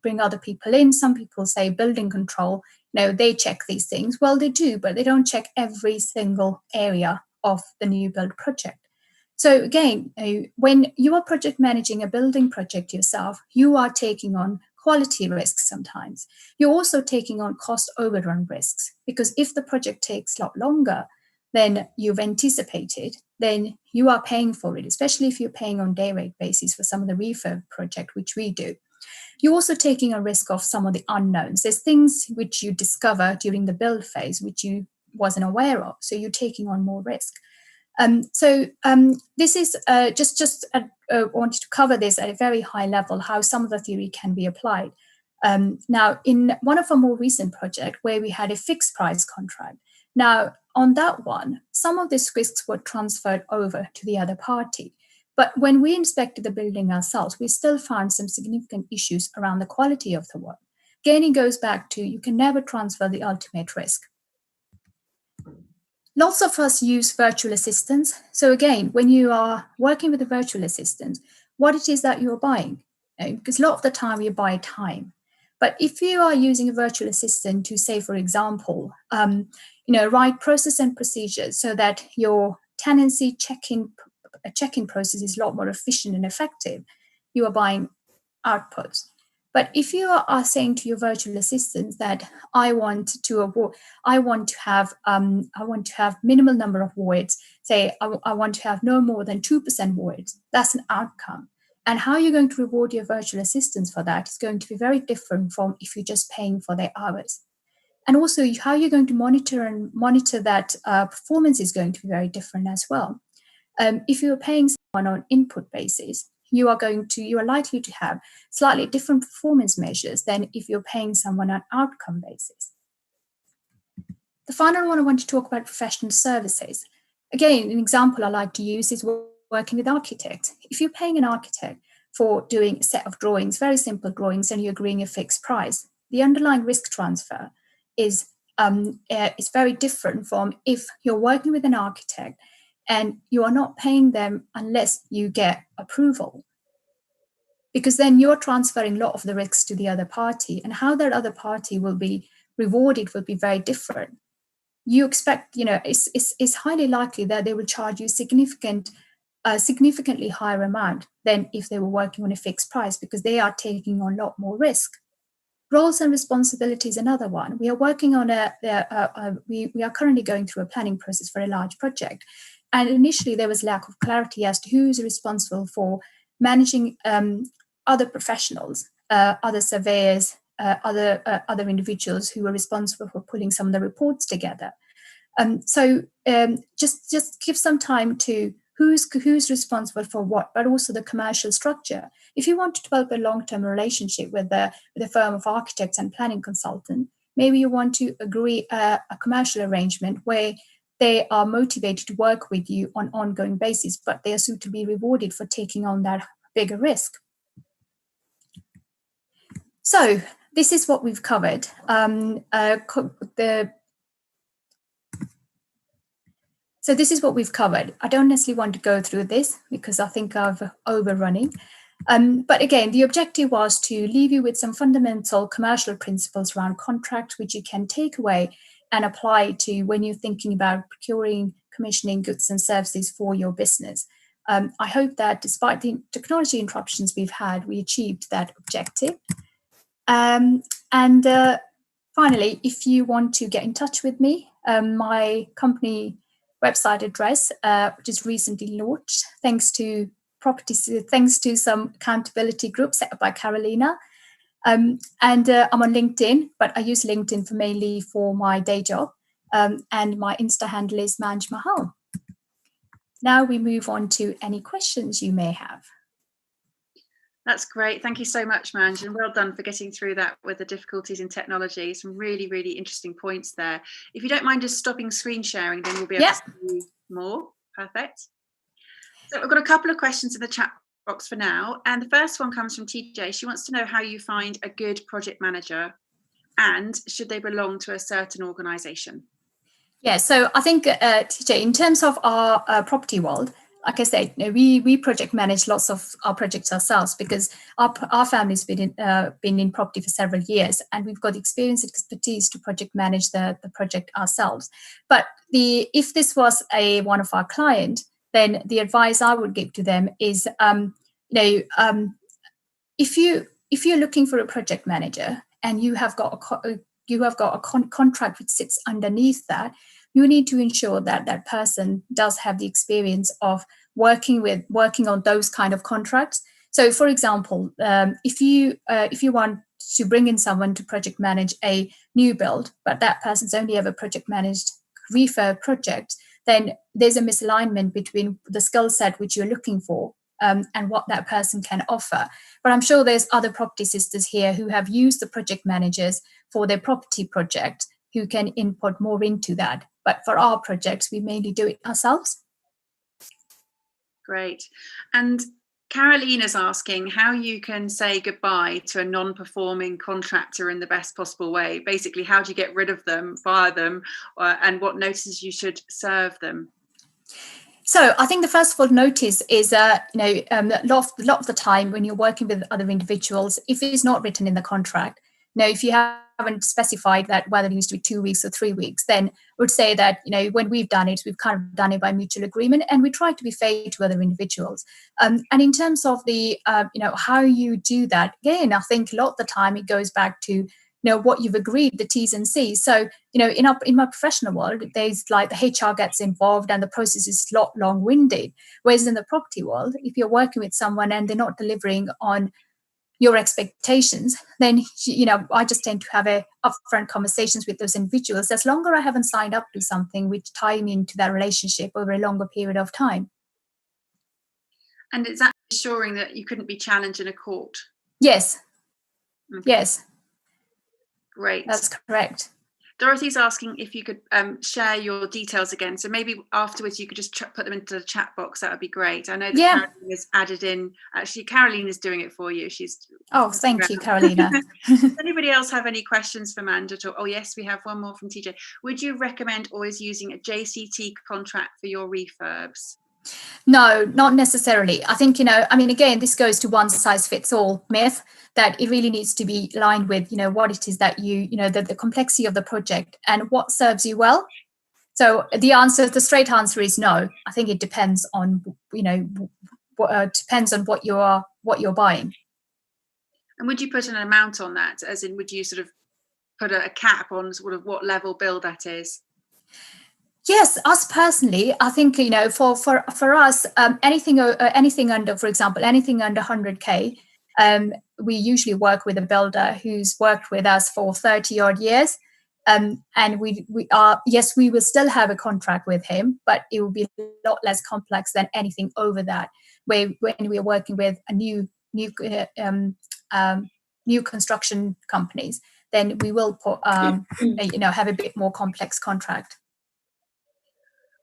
bring other people in. Some people say building control, they check these things. Well, they do, but they don't check every single area of the new build project. So again, when you are project managing a building project yourself, you are taking on quality risks sometimes. You're also taking on cost overrun risks, because if the project takes a lot longer than you've anticipated, then you are paying for it, especially if you're paying on day rate basis for some of the refurb project, which we do. You're also taking a risk of some of the unknowns. There's things which you discover during the build phase which you wasn't aware of, so you're taking on more risk. This is wanted to cover this at a very high level, how some of the theory can be applied. Now, in one of our more recent projects where we had a fixed price contract, now on that one, some of these risks were transferred over to the other party. But when we inspected the building ourselves, we still found some significant issues around the quality of the work. Again, it goes back to you can never transfer the ultimate risk. Lots of us use virtual assistants. So again, when you are working with a virtual assistant, what it is that you're buying, because a lot of the time you buy time. But if you are using a virtual assistant to say, for example, write process and procedures so that your tenancy check-in process is a lot more efficient and effective, you are buying outputs. But if you are saying to your virtual assistant that I want to have minimal number of voids, say I want to have no more than 2% voids, that's an outcome. And how you're going to reward your virtual assistants for that is going to be very different from if you're just paying for their hours. And also how you're going to monitor that performance is going to be very different as well. If you're paying someone on input basis, you are likely to have slightly different performance measures than if you're paying someone on outcome basis. The final one I want to talk about professional services. Again, an example I like to use is working with architects. If you're paying an architect for doing a set of drawings, very simple drawings, and you're agreeing a fixed price. The underlying risk transfer is very different from if you're working with an architect and you are not paying them unless you get approval. Because then you're transferring a lot of the risks to the other party, and how that other party will be rewarded will be very different. You expect, it's highly likely that they will charge you significantly higher amount than if they were working on a fixed price, because they are taking on a lot more risk. Roles and responsibilities, another one. We are working on we are currently going through a planning process for a large project. And initially there was lack of clarity as to who's responsible for managing other professionals, other surveyors, other individuals who were responsible for putting some of the reports together. So just give some time to who's responsible for what, but also the commercial structure. If you want to develop a long-term relationship with a firm of architects and planning consultant, maybe you want to agree a commercial arrangement where they are motivated to work with you on an ongoing basis, but they are suitably rewarded for taking on that bigger risk. So this is what we've covered. So this is what we've covered. I don't necessarily want to go through this because I think I've overrunning. But again, the objective was to leave you with some fundamental commercial principles around contract, which you can take away and apply to when you're thinking about procuring, commissioning goods and services for your business. I hope that despite the technology interruptions we've had, we achieved that objective. Finally, if you want to get in touch with me, my company website address, which is recently launched, thanks to some accountability groups set up by Carolina. I'm on LinkedIn, but I use LinkedIn mainly for my day job. And my Insta handle is Manj Mahal. Now we move on to any questions you may have.
That's great. Thank you so much, Manj, and well done for getting through that with the difficulties in technology. Some really, really interesting points there. If you don't mind just stopping screen sharing, then we'll be able to see more. Perfect. So I've got a couple of questions in the chat box for now. And the first one comes from TJ. She wants to know how you find a good project manager and should they belong to a certain organisation?
Yeah, so I think, TJ, in terms of our property world, like I said, we project manage lots of our projects ourselves because our family's been in property for several years, and we've got the experience and expertise to project manage the project ourselves. But if this was one of our client, then the advice I would give to them is, if you're looking for a project manager and you have got a contract which sits underneath that, you need to ensure that that person does have the experience of working on those kind of contracts. So, for example, if you want to bring in someone to project manage a new build, but that person's only ever project managed refurb projects, then there's a misalignment between the skill set which you're looking for and what that person can offer. But I'm sure there's other property sisters here who have used the project managers for their property project who can input more into that. But for our projects, we mainly do it ourselves.
Great. And Carolina's asking how you can say goodbye to a non-performing contractor in the best possible way. Basically, how do you get rid of them, fire them, and what notices you should serve them?
So I think the first of all notice is, a lot of the time when you're working with other individuals, if it's not written in the contract, if you haven't specified that whether it needs to be 2 weeks or 3 weeks, then I would say that, when we've done it, we've kind of done it by mutual agreement, and we try to be fair to other individuals. And in terms of the, how you do that, again, I think a lot of the time it goes back to, what you've agreed, the T's and C's. So, in my professional world, there's like the HR gets involved and the process is a lot long-winded. Whereas in the property world, if you're working with someone and they're not delivering on your expectations, then, I just tend to have upfront conversations with those individuals. As long as I haven't signed up to something which tie me into that relationship over a longer period of time.
And is that ensuring that you couldn't be challenged in a court?
Yes. Okay. Yes.
Great.
That's correct.
Dorothy's asking if you could share your details again. So maybe afterwards you could just put them into the chat box. That would be great. I know that Caroline has added in. Actually, Caroline is doing it for you. She's.
Oh, thank you, Carolina.
Does anybody else have any questions for Amanda? Oh, yes, we have one more from TJ. Would you recommend always using a JCT contract for your refurbs?
No, not necessarily. I think, again, this goes to one size fits all myth, that it really needs to be aligned with, what it is that the complexity of the project and what serves you well. So the straight answer is no. I think it depends on, depends on what you're buying.
And would you put an amount on that? As in, would you sort of put a cap on sort of what level bill that is?
Yes, us personally, I think, for us, anything under, for example, anything under 100K, we usually work with a builder who's worked with us for 30 odd years. And we will still have a contract with him, but it will be a lot less complex than anything over that. When we are working with a new construction companies, then we will put, have a bit more complex contract.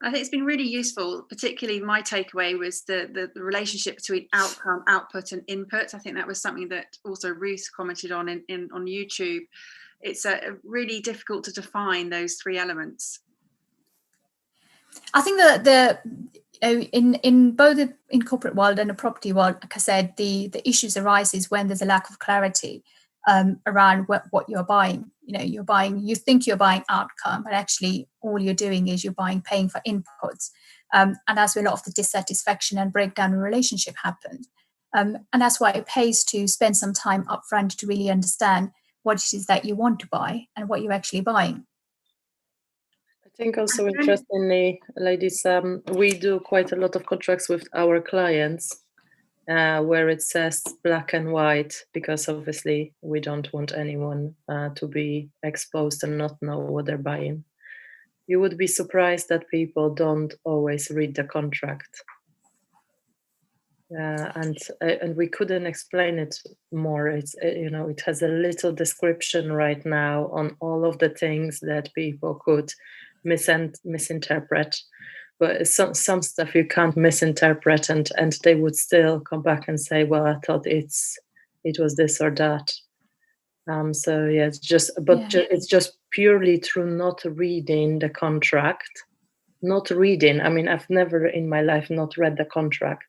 I think it's been really useful. Particularly my takeaway was the relationship between outcome, output and input. I think that was something that also Ruth commented on on YouTube. It's really difficult to define those three elements.
I think that in both in corporate world and the property world, like I said, the issues arises when there's a lack of clarity around what you're buying. You think you're buying outcome, but actually all you're doing is you're paying for inputs. And that's where a lot of the dissatisfaction and breakdown in relationship happens. And that's why it pays to spend some time upfront to really understand what it is that you want to buy and what you're actually buying.
I think also interestingly, ladies, we do quite a lot of contracts with our clients where it says black and white, because obviously we don't want anyone to be exposed and not know what they're buying. You would be surprised that people don't always read the contract. And we couldn't explain it more. It's it has a little description right now on all of the things that people could misinterpret, but some stuff you can't misinterpret, and they would still come back and say, well, I thought it was this or that. So yeah, it's just purely through not reading the contract. Not reading. I mean, I've never in my life not read the contract.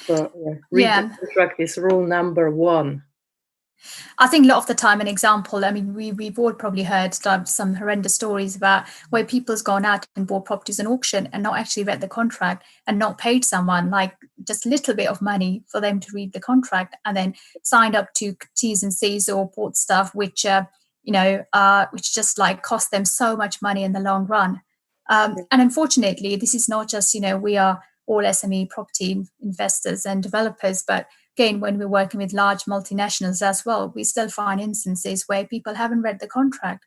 So the contract is rule number one.
I think a lot of the time, an example, I mean, we've all probably heard some horrendous stories about where people's gone out and bought properties in auction and not actually read the contract and not paid someone like just a little bit of money for them to read the contract, and then signed up to T's and C's or bought stuff which just like cost them so much money in the long run. And unfortunately, this is not just, we are all SME property investors and developers, but again, when we're working with large multinationals as well, we still find instances where people haven't read the contract,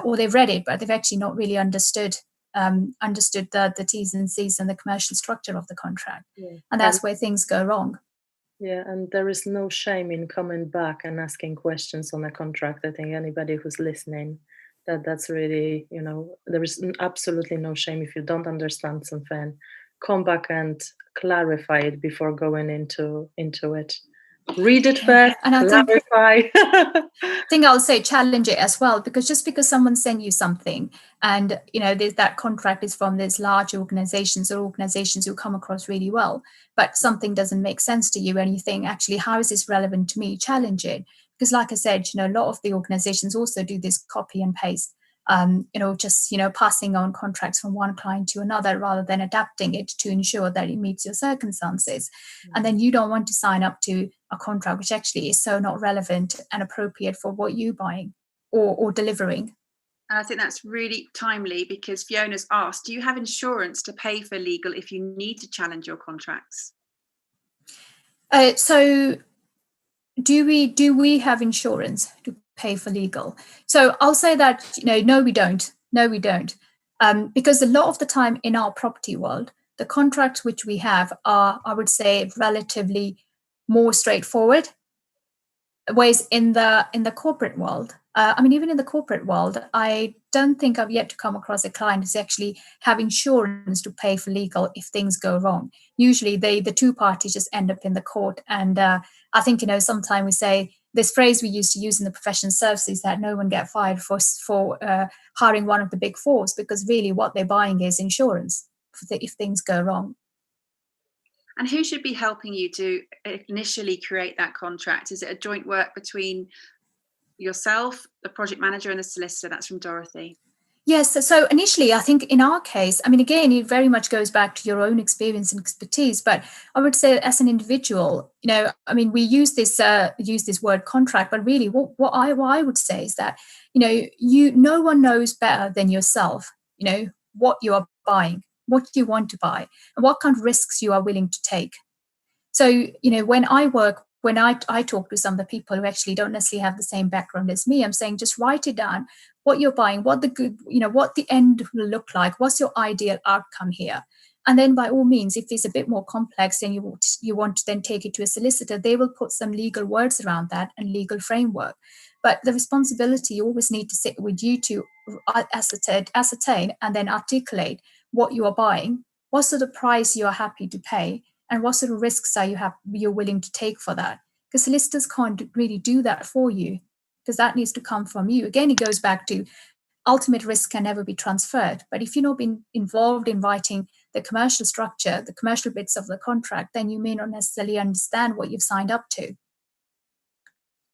or they've read it, but they've actually not really understood the T's and C's and the commercial structure of the contract. And that's where things go wrong.
Yeah, and there is no shame in coming back and asking questions on a contract. I think anybody who's listening, that's really, there is absolutely no shame if you don't understand something. Come back and clarify it before going into it. Read it first, and clarify.
I think I'll say challenge it as well, because just because someone sent you something and that contract is from these large organizations or organizations who come across really well, but something doesn't make sense to you and you think, actually, how is this relevant to me? Challenge it. Because like I said, a lot of the organizations also do this copy and paste. Passing on contracts from one client to another rather than adapting it to ensure that it meets your circumstances. And then you don't want to sign up to a contract which actually is so not relevant and appropriate for what you're buying or delivering.
And I think that's really timely, because Fiona's asked, do you have insurance to pay for legal if you need to challenge your contracts?
So do we have insurance to pay for legal? So I'll say that, no, we don't. Because a lot of the time in our property world, the contracts which we have are, I would say, relatively more straightforward. Whereas in the corporate world, I mean, even in the corporate world, I don't think I've yet to come across a client who's actually have insurance to pay for legal if things go wrong. Usually the two parties just end up in the court. And I think, sometimes we say this phrase we used to use in the professional services that no one get fired for hiring one of the big fours, because really what they're buying is insurance if things go wrong.
And who should be helping you to initially create that contract? Is it a joint work between yourself, the project manager, and the solicitor? That's from Dorothy.
Yes. So initially, I think in our case, I mean, again, it very much goes back to your own experience and expertise. But I would say, as an individual, I mean, we use this word contract, but really, what I would say is that no one knows better than yourself. What you are buying, what you want to buy, and what kind of risks you are willing to take. So when I talk to some of the people who actually don't necessarily have the same background as me, I'm saying just write it down, what you're buying, what the end will look like, what's your ideal outcome here. And then by all means, if it's a bit more complex and you want to then take it to a solicitor, they will put some legal words around that and legal framework. But the responsibility you always need to sit with you to ascertain and then articulate what you are buying, what sort of price you are happy to pay, and what sort of risks you're willing to take for that. Because solicitors can't really do that for you, because that needs to come from you. Again, it goes back to ultimate risk can never be transferred. But if you've not been involved in writing the commercial structure, the commercial bits of the contract, then you may not necessarily understand what you've signed up to.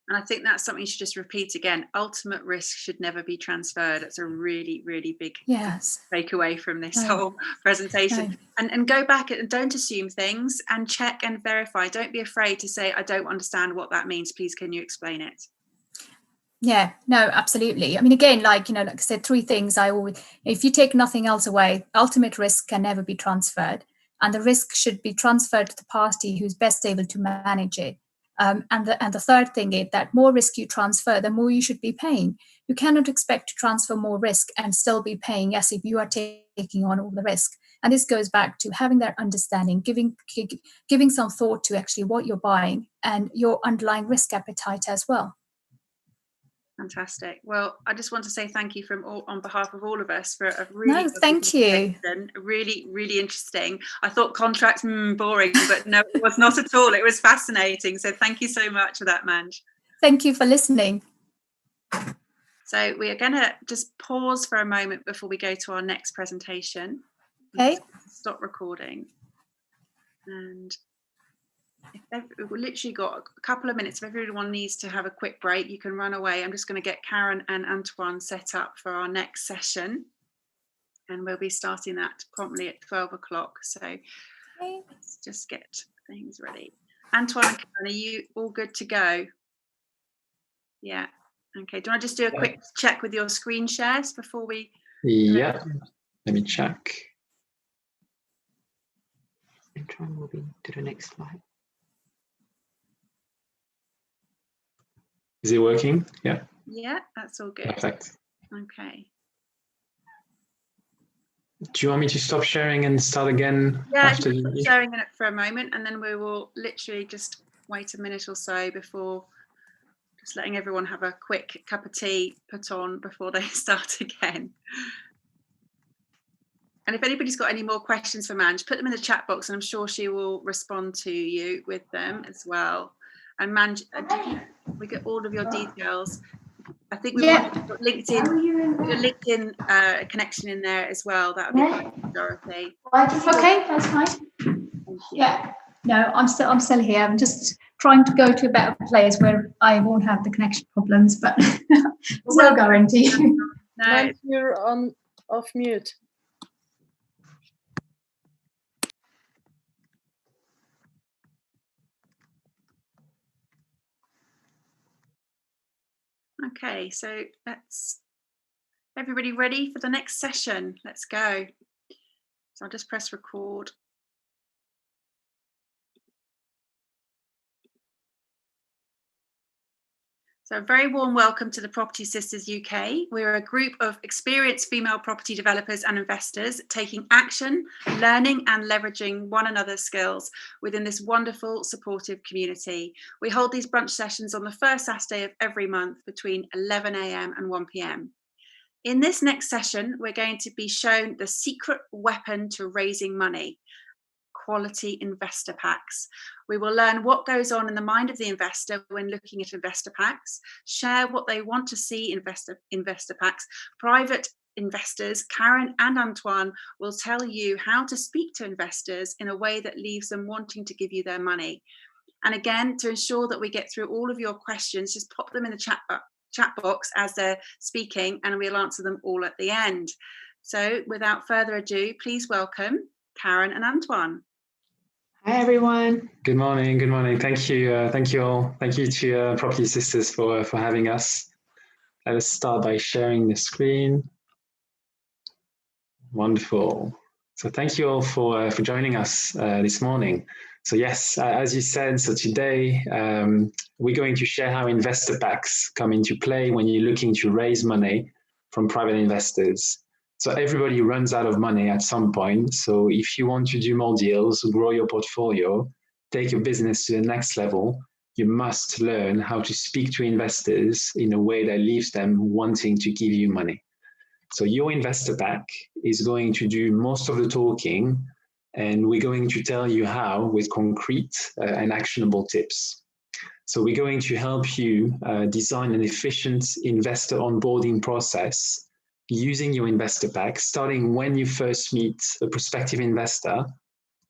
And I think that's something you should just repeat again. Ultimate risk should never be transferred. That's a really, really big takeaway from this whole presentation. No. And go back and don't assume things, and check and verify. Don't be afraid to say, I don't understand what that means. Please, can you explain it?
Yeah, no, absolutely. I mean, again, like I said, three things if you take nothing else away, ultimate risk can never be transferred. And the risk should be transferred to the party who's best able to manage it. And the third thing is that more risk you transfer, the more you should be paying. You cannot expect to transfer more risk and still be paying as if you are taking on all the risk. And this goes back to having that understanding, giving some thought to actually what you're buying and your underlying risk appetite as well.
Fantastic. Well, I just want to say thank you on behalf of all of us for a really
thank you.
Really, really interesting. I thought contracts boring, but no, it was not at all. It was fascinating. So thank you so much for that, Manj.
Thank you for listening.
So we are going to just pause for a moment before we go to our next presentation.
Okay.
Stop recording. And we've literally got a couple of minutes. If everyone needs to have a quick break, you can run away. I'm just going to get Karen and Antoine set up for our next session, and we'll be starting that promptly at 12 o'clock. So let's just get things ready. Antoine and Karen, are you all good to go? Yeah. Okay. Do you want to just do a quick check with your screen shares before we?
Yeah. Let me check. Antoine will be to the next slide. Is it working? Yeah.
Yeah, that's all good.
Perfect.
Okay.
Do you want me to stop sharing and start again?
Yeah, after sharing it for a moment, and then we will literally just wait a minute or so before just letting everyone have a quick cup of tea put on before they start again. And if anybody's got any more questions for Manj, put them in the chat box, and I'm sure she will respond to you with them as well. And Manj, we get all of your details. I think we want your LinkedIn connection in there as well. That would be great, Dorothy.
Okay, that's fine. Yeah. No, I'm still here. I'm just trying to go to a better place where I won't have the connection problems, but there's no guarantee.
No, you're off mute.
Okay, so everybody ready for the next session? Let's go. So I'll just press record. So a very warm welcome to the Property Sisters UK. We're a group of experienced female property developers and investors taking action, learning and leveraging one another's skills within this wonderful, supportive community. We hold these brunch sessions on the first Saturday of every month between 11 a.m. and 1 p.m. In this next session, we're going to be shown the secret weapon to raising money: quality investor packs. We will learn what goes on in the mind of the investor when looking at investor packs, share what they want to see in investor packs. Private investors, Karen and Antoine, will tell you how to speak to investors in a way that leaves them wanting to give you their money. And again, to ensure that we get through all of your questions, just pop them in the chat box as they're speaking, and we'll answer them all at the end. So without further ado, please welcome Karen and Antoine.
Hi, everyone.
Good morning. Good morning. Thank you. Thank you all. Thank you to Property Sisters for having us. Let us start by sharing the screen. Wonderful. So thank you all for joining us this morning. So yes, as you said, so today we're going to share how investor packs come into play when you're looking to raise money from private investors. So everybody runs out of money at some point. So if you want to do more deals, grow your portfolio, take your business to the next level, you must learn how to speak to investors in a way that leaves them wanting to give you money. So your investor pack is going to do most of the talking, and we're going to tell you how with concrete and actionable tips. So we're going to help you design an efficient investor onboarding process using your investor pack, starting when you first meet a prospective investor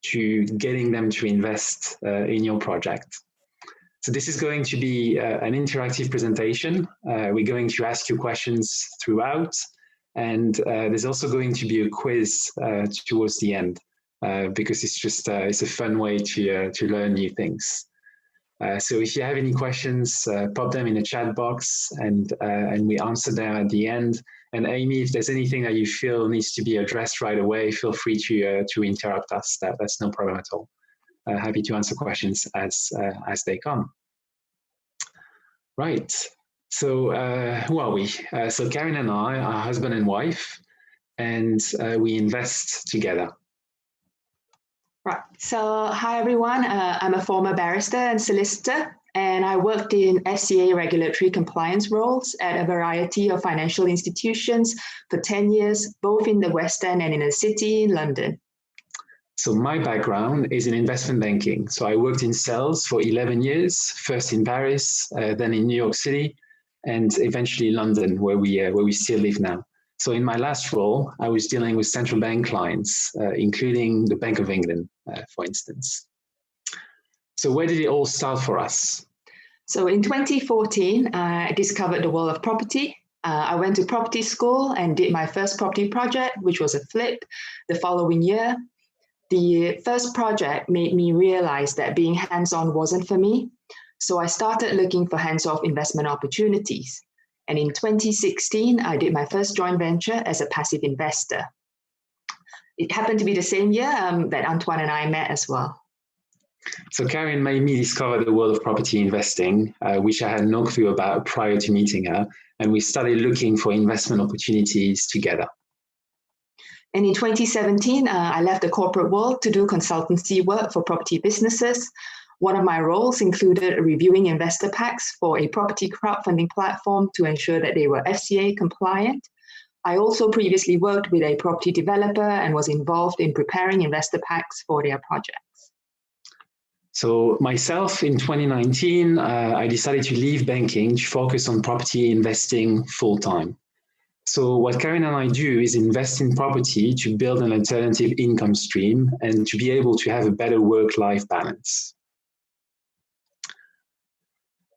to getting them to invest in your project. So this is going to be an interactive presentation. We're going to ask you questions throughout, and there's also going to be a quiz towards the end because it's just it's a fun way to learn new things. So if you have any questions, pop them in the chat box, and we answer them at the end. And Amy, if there's anything that you feel needs to be addressed right away, feel free to interrupt us. That's no problem at all. Happy to answer questions as they come. Right. So who are we? So Karen and I are husband and wife, and we invest together.
Right. So hi, everyone. I'm a former barrister and solicitor, and I worked in FCA regulatory compliance roles at a variety of financial institutions for 10 years, both in the West End and in a city in London.
So my background is in investment banking. So I worked in sales for 11 years, first in Paris, then in New York City, and eventually London, where we still live now. So in my last role, I was dealing with central bank clients, including the Bank of England, for instance. So where did it all start for us?
So in 2014, I discovered the world of property. I went to property school and did my first property project, which was a flip the following year. The first project made me realize that being hands-on wasn't for me. So I started looking for hands-off investment opportunities. And in 2016, I did my first joint venture as a passive investor. It happened to be the same year that Antoine and I met as well.
So Karen made me discover the world of property investing, which I had no clue about prior to meeting her. And we started looking for investment opportunities together.
And in 2017, I left the corporate world to do consultancy work for property businesses. One of my roles included reviewing investor packs for a property crowdfunding platform to ensure that they were FCA compliant. I also previously worked with a property developer and was involved in preparing investor packs for their projects.
So myself, in 2019, I decided to leave banking to focus on property investing full-time. So what Karen and I do is invest in property to build an alternative income stream and to be able to have a better work-life balance.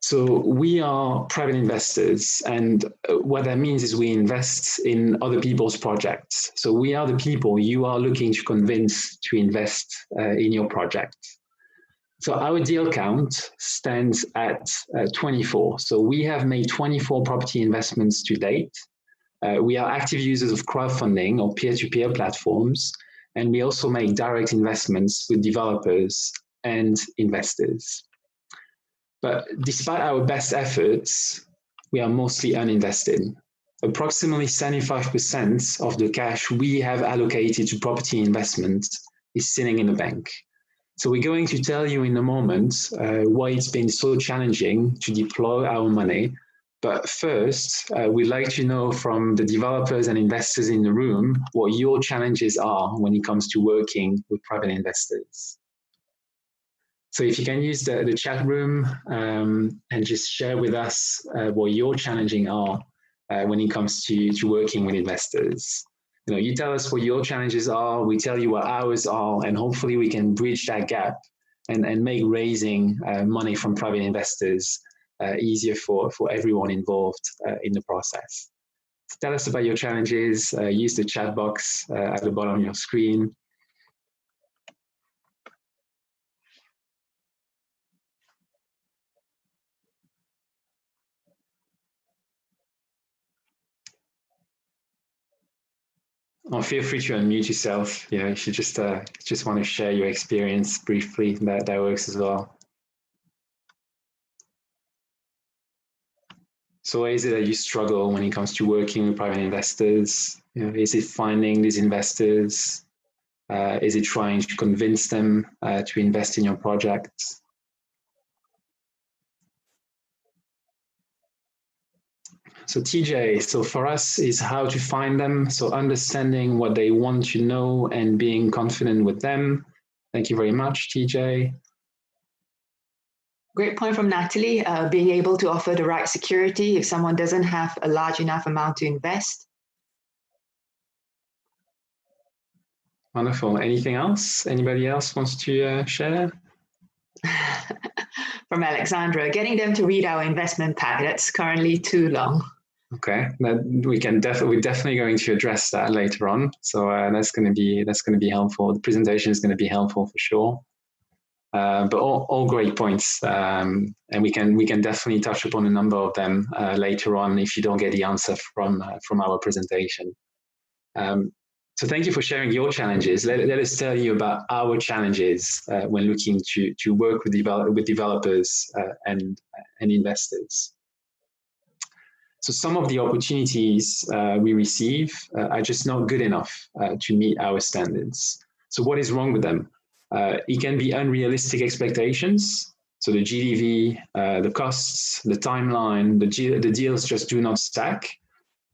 So we are private investors, and what that means is we invest in other people's projects. So we are the people you are looking to convince to invest in your project. So our deal count stands at 24. So we have made 24 property investments to date. We are active users of crowdfunding or peer-to-peer platforms, and we also make direct investments with developers and investors. But despite our best efforts, we are mostly uninvested. Approximately 75% of the cash we have allocated to property investments is sitting in the bank. So we're going to tell you in a moment why it's been so challenging to deploy our money. But first, we'd like to know from the developers and investors in the room what your challenges are when it comes to working with private investors. So if you can use the chat room and just share with us what your challenges are when it comes to working with investors. You know, you tell us what your challenges are, we tell you what ours are, and hopefully we can bridge that gap and make raising money from private investors easier for everyone involved in the process. So tell us about your challenges, use the chat box at the bottom of your screen. Or feel free to unmute yourself. You know, if you just want to share your experience briefly, that works as well. So is it that you struggle when it comes to working with private investors? You know, is it finding these investors? Is it trying to convince them to invest in your project? So TJ, so for us is how to find them. So understanding what they want to know and being confident with them. Thank you very much, TJ.
Great point from Natalie, being able to offer the right security if someone doesn't have a large enough amount to invest.
Wonderful. Anything else? Anybody else wants to share?
From Alexandra, getting them to read our investment pack, that's currently too long.
Okay, we're definitely going to address that later on. So that's going to be helpful. The presentation is going to be helpful for sure. But all great points, and we can definitely touch upon a number of them later on if you don't get the answer from our presentation. So thank you for sharing your challenges. Let us tell you about our challenges when looking to work with developers and investors. So some of the opportunities we receive are just not good enough to meet our standards. So what is wrong with them? It can be unrealistic expectations. So the GDV, the costs, the timeline, the deals just do not stack.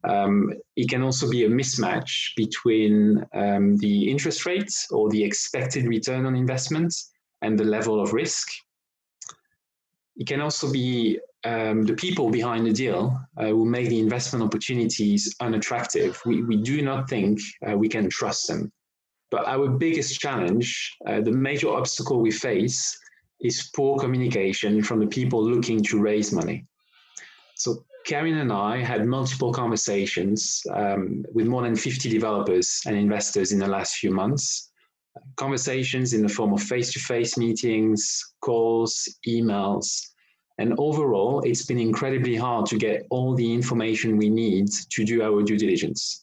It can also be a mismatch between the interest rates or the expected return on investment and the level of risk. It can also be the people behind the deal who make the investment opportunities unattractive. We do not think we can trust them. But our biggest challenge, the major obstacle we face, is poor communication from the people looking to raise money. So Karin and I had multiple conversations with more than 50 developers and investors in the last few months. Conversations in the form of face-to-face meetings, calls, emails. And overall, it's been incredibly hard to get all the information we need to do our due diligence.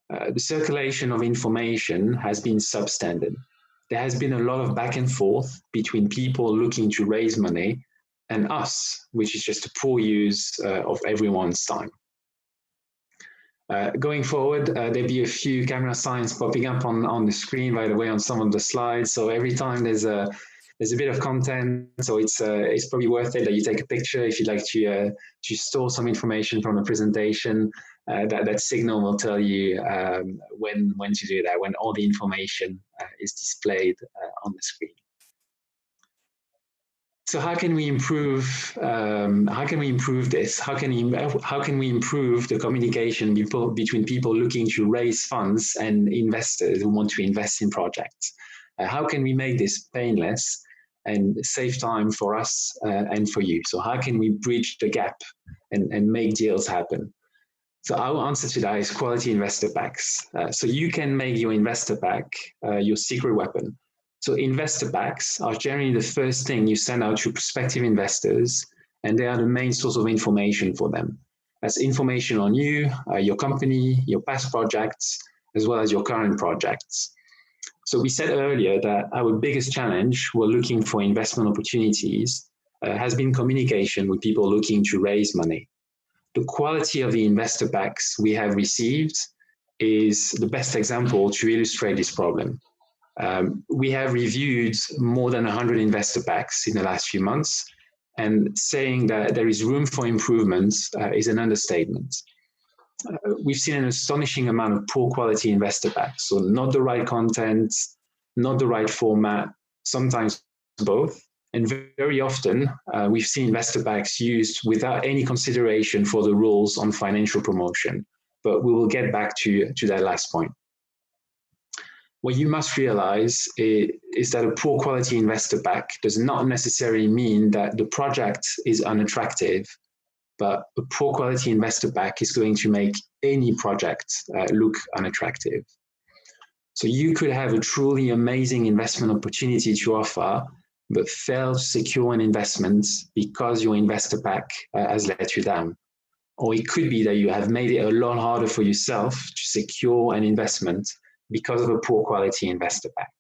The circulation of information has been substandard. There has been a lot of back and forth between people looking to raise money and us, which is just a poor use of everyone's time. Going forward, there'll be a few camera signs popping up on the screen, by the way, on some of the slides. So every time there's a bit of content, so it's probably worth it that you take a picture if you'd like to store some information from the presentation. That signal will tell you when to do that, when all the information is displayed on the screen. So how can we improve? How can we improve this? How can we improve the communication between people looking to raise funds and investors who want to invest in projects? How can we make this painless and save time for us and for you? So how can we bridge the gap and make deals happen? So our answer to that is quality investor packs. So you can make your investor pack your secret weapon. So investor packs are generally the first thing you send out to prospective investors, and they are the main source of information for them. That's information on you, your company, your past projects, as well as your current projects. So we said earlier that our biggest challenge while looking for investment opportunities has been communication with people looking to raise money. the quality of the investor backs we have received is the best example to illustrate this problem. We have reviewed more than 100 investor backs in the last few months, and saying that there is room for improvement is an understatement. We've seen an astonishing amount of poor quality investor backs, so not the right content, not the right format, sometimes both. And very often, we've seen investor backs used without any consideration for the rules on financial promotion. But we will get back to that last point. What you must realize is that a poor quality investor back does not necessarily mean that the project is unattractive, but a poor quality investor back is going to make any project look unattractive. So you could have a truly amazing investment opportunity to offer, but fail to secure an investment because your investor back has let you down. Or it could be that you have made it a lot harder for yourself to secure an investment because of a poor quality investor back.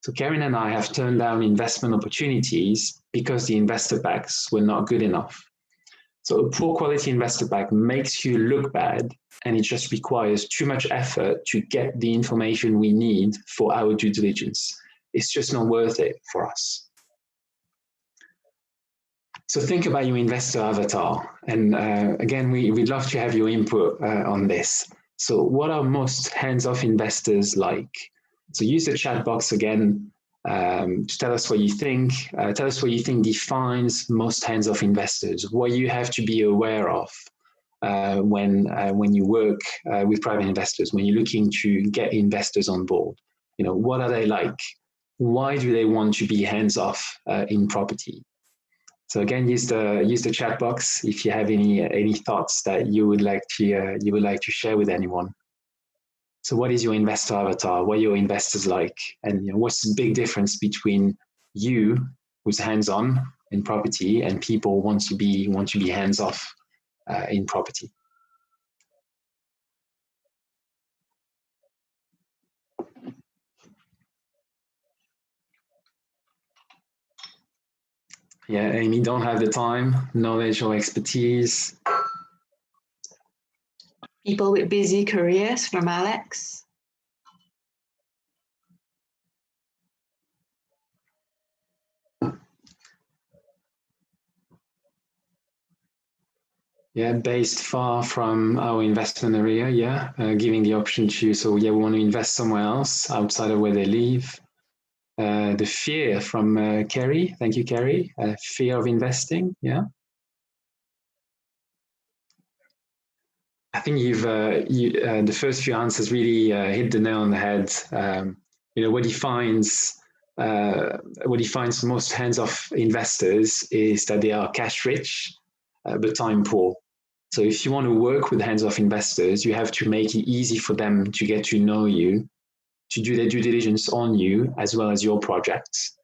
So Karen and I have turned down investment opportunities because the investor backs were not good enough. So a poor quality investor back makes you look bad, and it just requires too much effort to get the information we need for our due diligence. It's just not worth it for us. So think about your investor avatar. And again, we'd love to have your input on this. So what are most hands-off investors like? So use the chat box again to tell us what you think. Tell us what you think defines most hands-off investors, what you have to be aware of when you work with private investors, when you're looking to get investors on board. You know, what are they like? Why do they want to be hands-off in property? So again, use the chat box if you have any thoughts that you would like to share with anyone. So what is your investor avatar? What are your investors like? And what's the big difference between you, who's hands-on in property, and people want to be hands-off in property? Yeah, Amy, don't have the time, knowledge or expertise.
People with busy careers, from Alex.
Yeah, based far from our investment area, yeah, giving the option to, so yeah, we want to invest somewhere else outside of where they live. The fear from Kerry, thank you, Kerry. Fear of investing, yeah. I think the first few answers really hit the nail on the head. What defines most hands-off investors is that they are cash rich, but time poor. So if you want to work with hands-off investors, you have to make it easy for them to get to know you, to do their due diligence on you as well as your projects.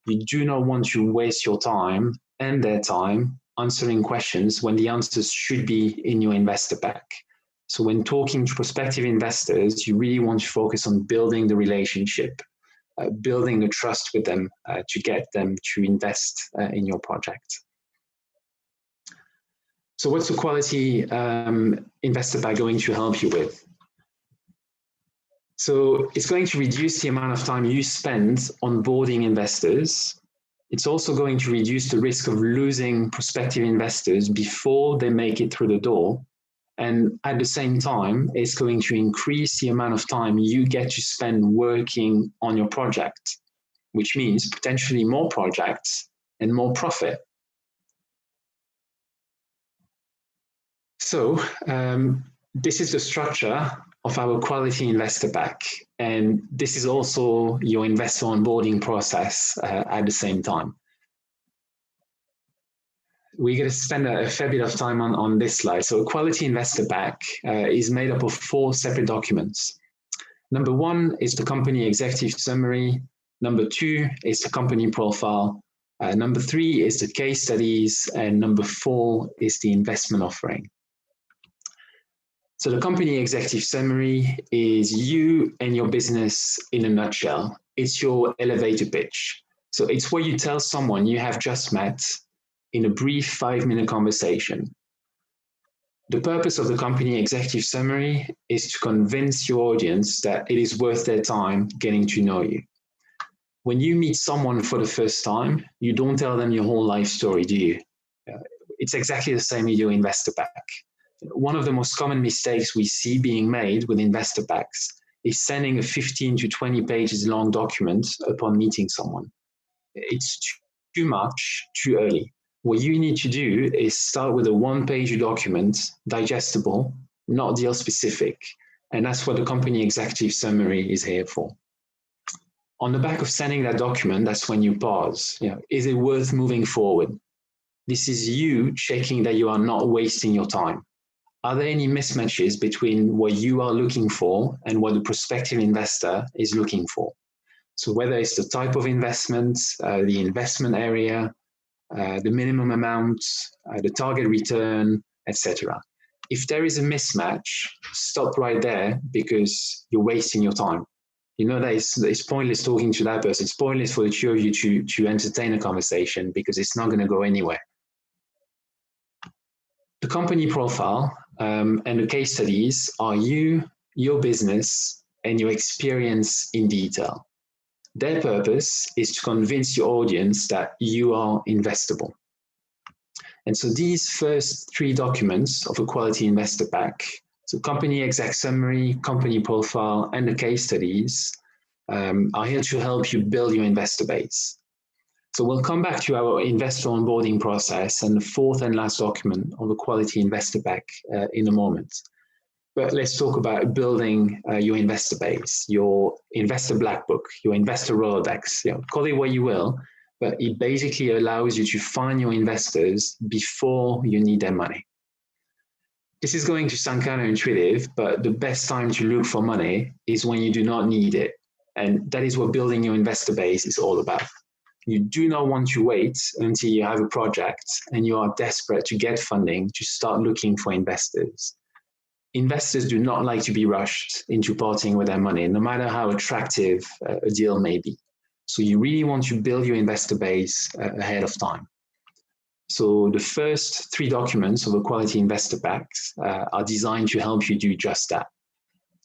You do not want to waste your time and their time answering questions when the answers should be in your investor pack. So when talking to prospective investors, you really want to focus on building the relationship, building the trust with them to get them to invest in your project. So what's the quality investor pack going to help you with? So it's going to reduce the amount of time you spend onboarding investors. It's also going to reduce the risk of losing prospective investors before they make it through the door. And at the same time, it's going to increase the amount of time you get to spend working on your project, which means potentially more projects and more profit. So this is the structure of our quality investor pack. And this is also your investor onboarding process at the same time. We're going to spend a fair bit of time on this slide. So a quality investor pack is made up of 4 separate documents. Number 1 is the company executive summary. Number 2 is the company profile. Number 3 is the case studies. And number 4 is the investment offering. So the company executive summary is you and your business in a nutshell. It's your elevator pitch. So it's what you tell someone you have just met in a brief 5-minute conversation. The purpose of the company executive summary is to convince your audience that it is worth their time getting to know you. When you meet someone for the first time, you don't tell them your whole life story, do you? It's exactly the same with your investor pack. One of the most common mistakes we see being made with investor packs is sending a 15 to 20 pages long document upon meeting someone. It's too much, too early. What you need to do is start with a one-page document, digestible, not deal specific. And that's what the company executive summary is here for. On the back of sending that document, that's when you pause. Is it worth moving forward? This is you checking that you are not wasting your time. Are there any mismatches between what you are looking for and what the prospective investor is looking for? So whether it's the type of investment, the investment area, the minimum amount, the target return, etc. If there is a mismatch, stop right there because you're wasting your time. You know that it's pointless talking to that person. It's pointless for the two of you to entertain a conversation because it's not going to go anywhere. The company profile and the case studies are you, your business, and your experience in detail. Their purpose is to convince your audience that you are investable. And so these first three documents of a quality investor pack, so company exec summary, company profile, and the case studies, are here to help you build your investor base. So we'll come back to our investor onboarding process and the fourth and last document of the quality investor pack in a moment. But let's talk about building your investor base, your investor black book, your investor Rolodex. Call it what you will, but it basically allows you to find your investors before you need their money. This is going to sound counterintuitive, but the best time to look for money is when you do not need it. And that is what building your investor base is all about. You do not want to wait until you have a project and you are desperate to get funding to start looking for investors. Investors do not like to be rushed into parting with their money, no matter how attractive a deal may be. So you really want to build your investor base ahead of time. So the first three documents of a quality investor packs are designed to help you do just that.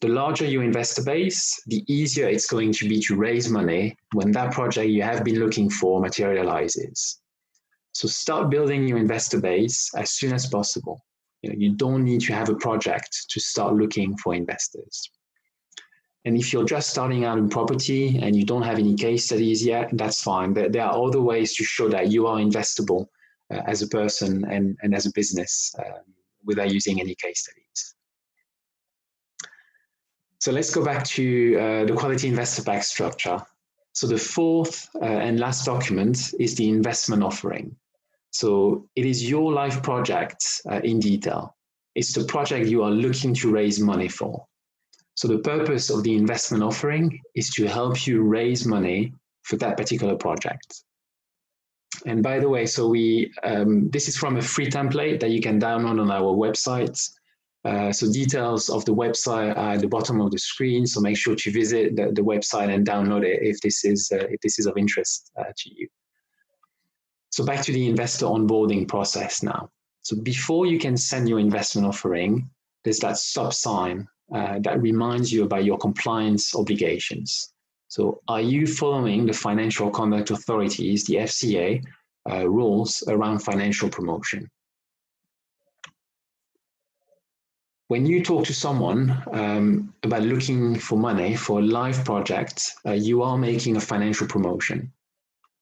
The larger your investor base, the easier it's going to be to raise money when that project you have been looking for materializes. So start building your investor base as soon as possible. You don't need to have a project to start looking for investors. And if you're just starting out in property and you don't have any case studies yet, that's fine. There are other ways to show that you are investable as a person and as a business without using any case studies. So let's go back to the quality investor pack structure. So the fourth and last document is the investment offering. So it is your life project in detail. It's the project you are looking to raise money for. So the purpose of the investment offering is to help you raise money for that particular project. And by the way, so this is from a free template that you can download on our website. So details of the website are at the bottom of the screen. So make sure to visit the website and download it if this is of interest to you. So back to the investor onboarding process now. So before you can send your investment offering, there's that stop sign that reminds you about your compliance obligations. So are you following the Financial Conduct Authorities, the FCA, rules around financial promotion? When you talk to someone about looking for money for a live project, you are making a financial promotion.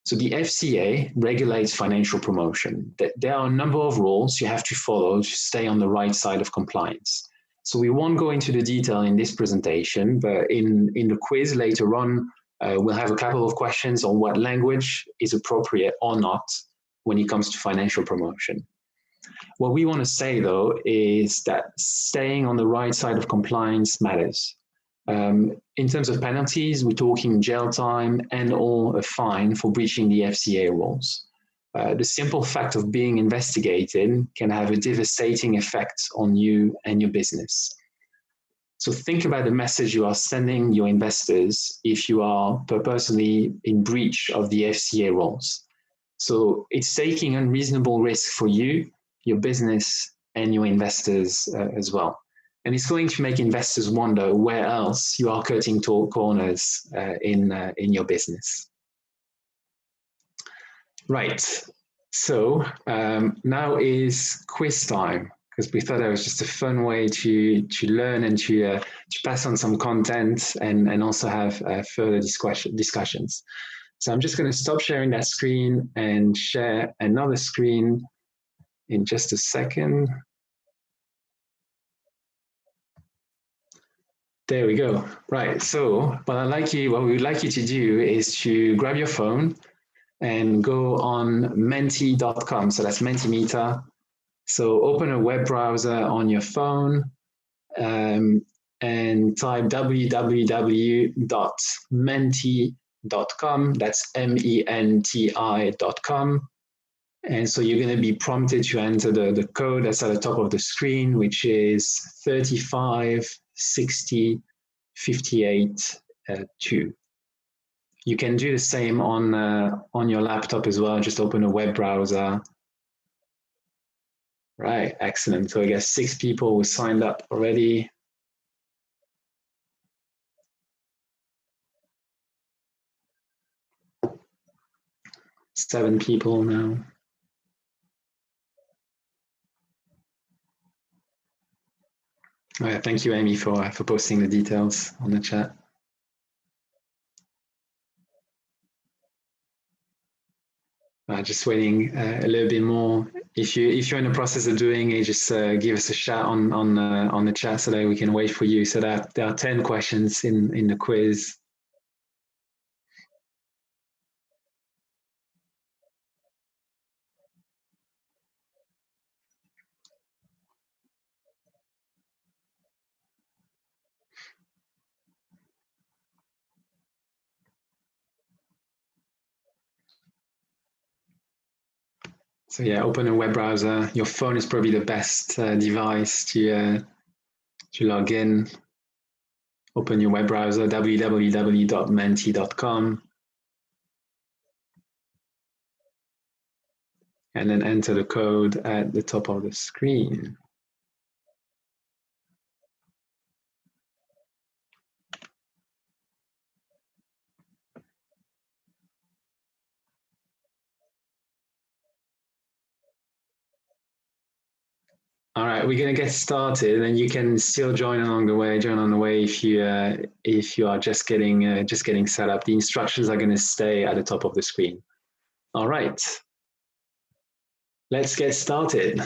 So the FCA regulates financial promotion. There are a number of rules you have to follow to stay on the right side of compliance. So we won't go into the detail in this presentation, but in the quiz later on, we'll have a couple of questions on what language is appropriate or not when it comes to financial promotion. What we want to say, though, is that staying on the right side of compliance matters. In terms of penalties, we're talking jail time and or a fine for breaching the FCA rules. The simple fact of being investigated can have a devastating effect on you and your business. So think about the message you are sending your investors if you are purposely in breach of the FCA rules. So it's taking unreasonable risk for you, your business, and your investors as well. And it's going to make investors wonder where else you are cutting corners in your business. Right. So now is quiz time, because we thought it was just a fun way to learn and to pass on some content and also have further discussions. So I'm just going to stop sharing that screen and share another screen in just a second. There we go. Right. So what we would like you to do is to grab your phone and go on menti.com. So that's Mentimeter. So open a web browser on your phone and type www.menti.com. That's MENTI.com. And so you're going to be prompted to enter the code that's at the top of the screen, which is 3560582. You can do the same on your laptop as well. Just open a web browser. Right, excellent. So I guess 6 people who signed up already. Seven people now. All right, thank you, Amy, for posting the details on the chat. Just waiting a little bit more. If you're in the process of doing it, just give us a shout on the chat so that we can wait for you. So that there are 10 questions in the quiz. So yeah, open a web browser. Your phone is probably the best device to log in. Open your web browser, www.menti.com. And then enter the code at the top of the screen. All right, we're gonna get started, and you can still join on the way if you are just getting set up. The instructions are gonna stay at the top of the screen. All right, let's get started.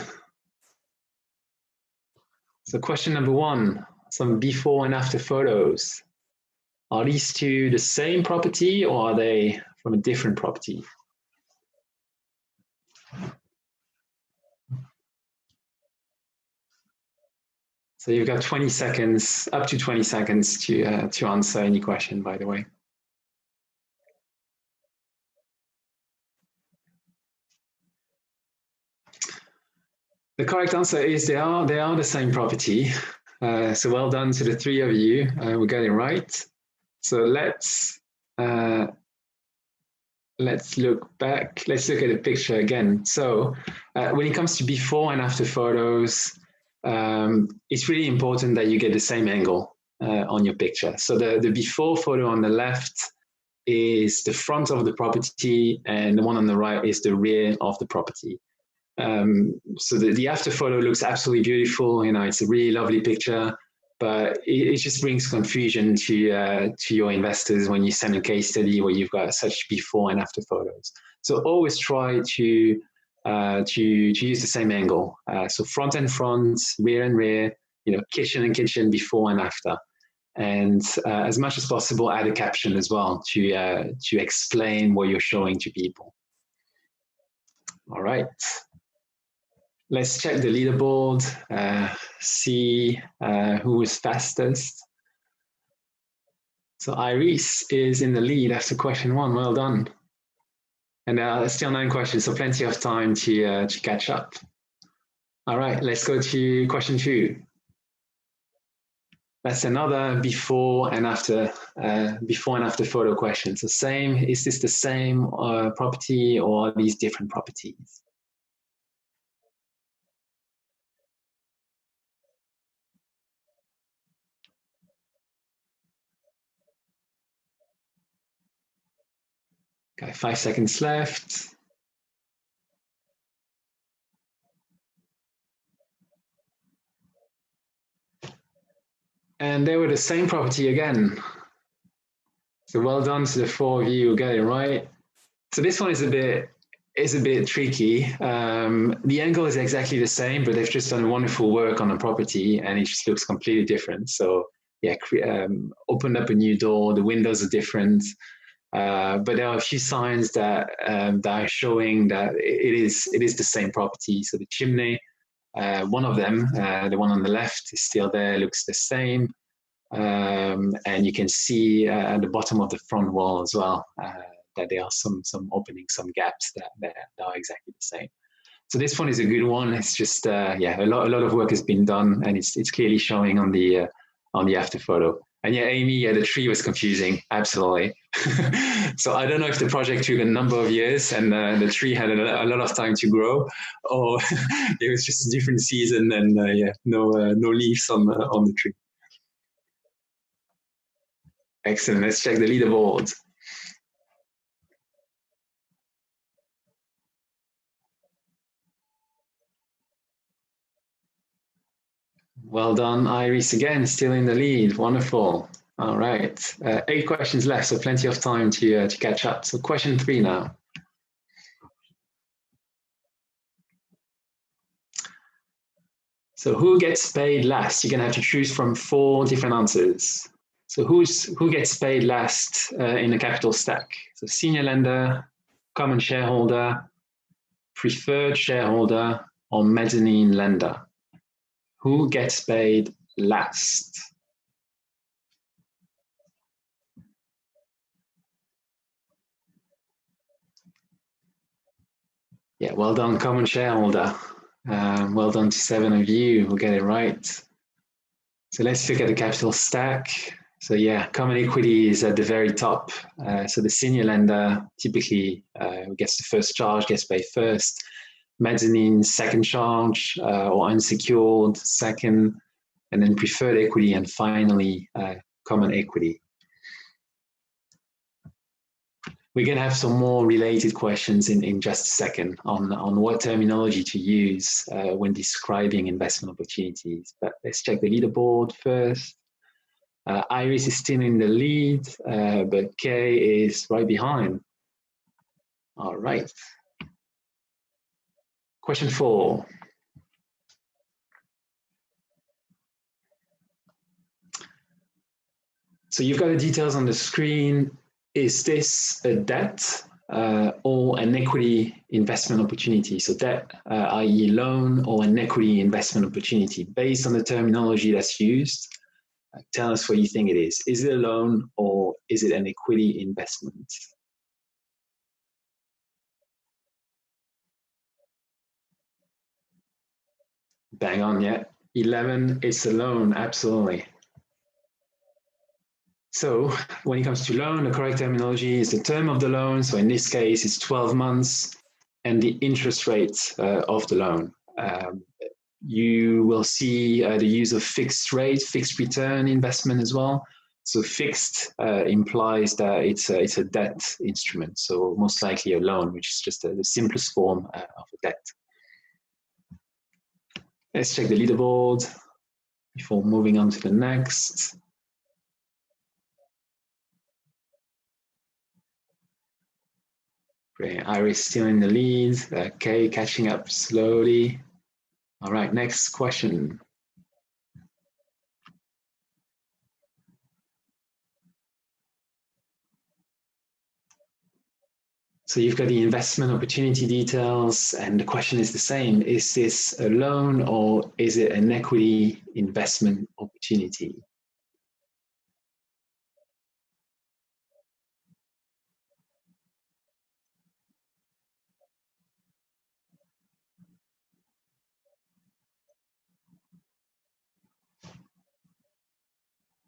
So question number 1, some before and after photos. Are these two the same property or are they from a different property? So you've got 20 seconds, up to 20 seconds to answer any question, by the way. The correct answer is they are the same property. So well done to the 3 of you. We got it right. So let's look back. Let's look at the picture again. So when it comes to before and after photos, it's really important that you get the same angle on your picture. So the before photo on the left is the front of the property, and the one on the right is the rear of the property. So the after photo looks absolutely beautiful. You know, it's a really lovely picture, but it just brings confusion to your investors when you send a case study where you've got such before and after photos. So always try to use the same angle. So front and front, rear and rear, you know, kitchen and kitchen, before and after. And as much as possible, add a caption as well to explain what you're showing to people. All right. Let's check the leaderboard, see who is fastest. So Iris is in the lead after question 1. Well done. And there are still 9 questions, so plenty of time to catch up. All right, let's go to question 2. That's another before and after photo question. So same, is this the same property or are these different properties? Okay, 5 seconds left. And they were the same property again. So well done to the 4 of you who got it right. So this one is a bit tricky. The angle is exactly the same, but they've just done wonderful work on the property and it just looks completely different. So yeah, opened up a new door, the windows are different. But there are a few signs that are showing that it is the same property. So the chimney, one of them, the one on the left, is still there, looks the same. And you can see at the bottom of the front wall as well that there are some openings, some gaps that are exactly the same. So this one is a good one. It's just yeah, a lot of work has been done, and it's clearly showing on the after photo. And yeah, Amy, yeah, the tree was confusing, absolutely. So I don't know if the project took a number of years and the tree had a lot of time to grow, or it was just a different season and yeah, no leaves on the tree. Excellent. Let's check the leaderboard. Well done, Iris, again, still in the lead. Wonderful. All right. 8 questions left, so plenty of time to catch up. So question 3 now. So who gets paid last? You're going to have to choose from 4 different answers. So who gets paid last in the capital stack? So senior lender, common shareholder, preferred shareholder, or mezzanine lender? Who gets paid last? Yeah, well done, common shareholder. Well done to 7 of you who get it right. So let's look at the capital stack. So yeah, common equity is at the very top. So the senior lender typically gets the first charge, gets paid first. Mezzanine, second charge, or unsecured, second. And then preferred equity, and finally, common equity. We're going to have some more related questions in just a second on what terminology to use when describing investment opportunities. But let's check the leaderboard first. Iris is still in the lead, but Kay is right behind. All right. Question 4. So you've got the details on the screen. Is this a debt or an equity investment opportunity? So debt, i.e. loan, or an equity investment opportunity. Based on the terminology that's used, tell us what you think it is. Is it a loan or is it an equity investment? Bang on, yeah. 11, it's a loan, absolutely. So when it comes to loan, the correct terminology is the term of the loan. So in this case, it's 12 months and the interest rate of the loan. You will see the use of fixed rate, fixed return investment as well. So fixed implies that it's a debt instrument. So most likely a loan, which is just the simplest form of a debt. Let's check the leaderboard before moving on to the next. Great. Iris still in the lead. Kay catching up slowly. All right, next question. So you've got the investment opportunity details, and the question is the same. Is this a loan or is it an equity investment opportunity?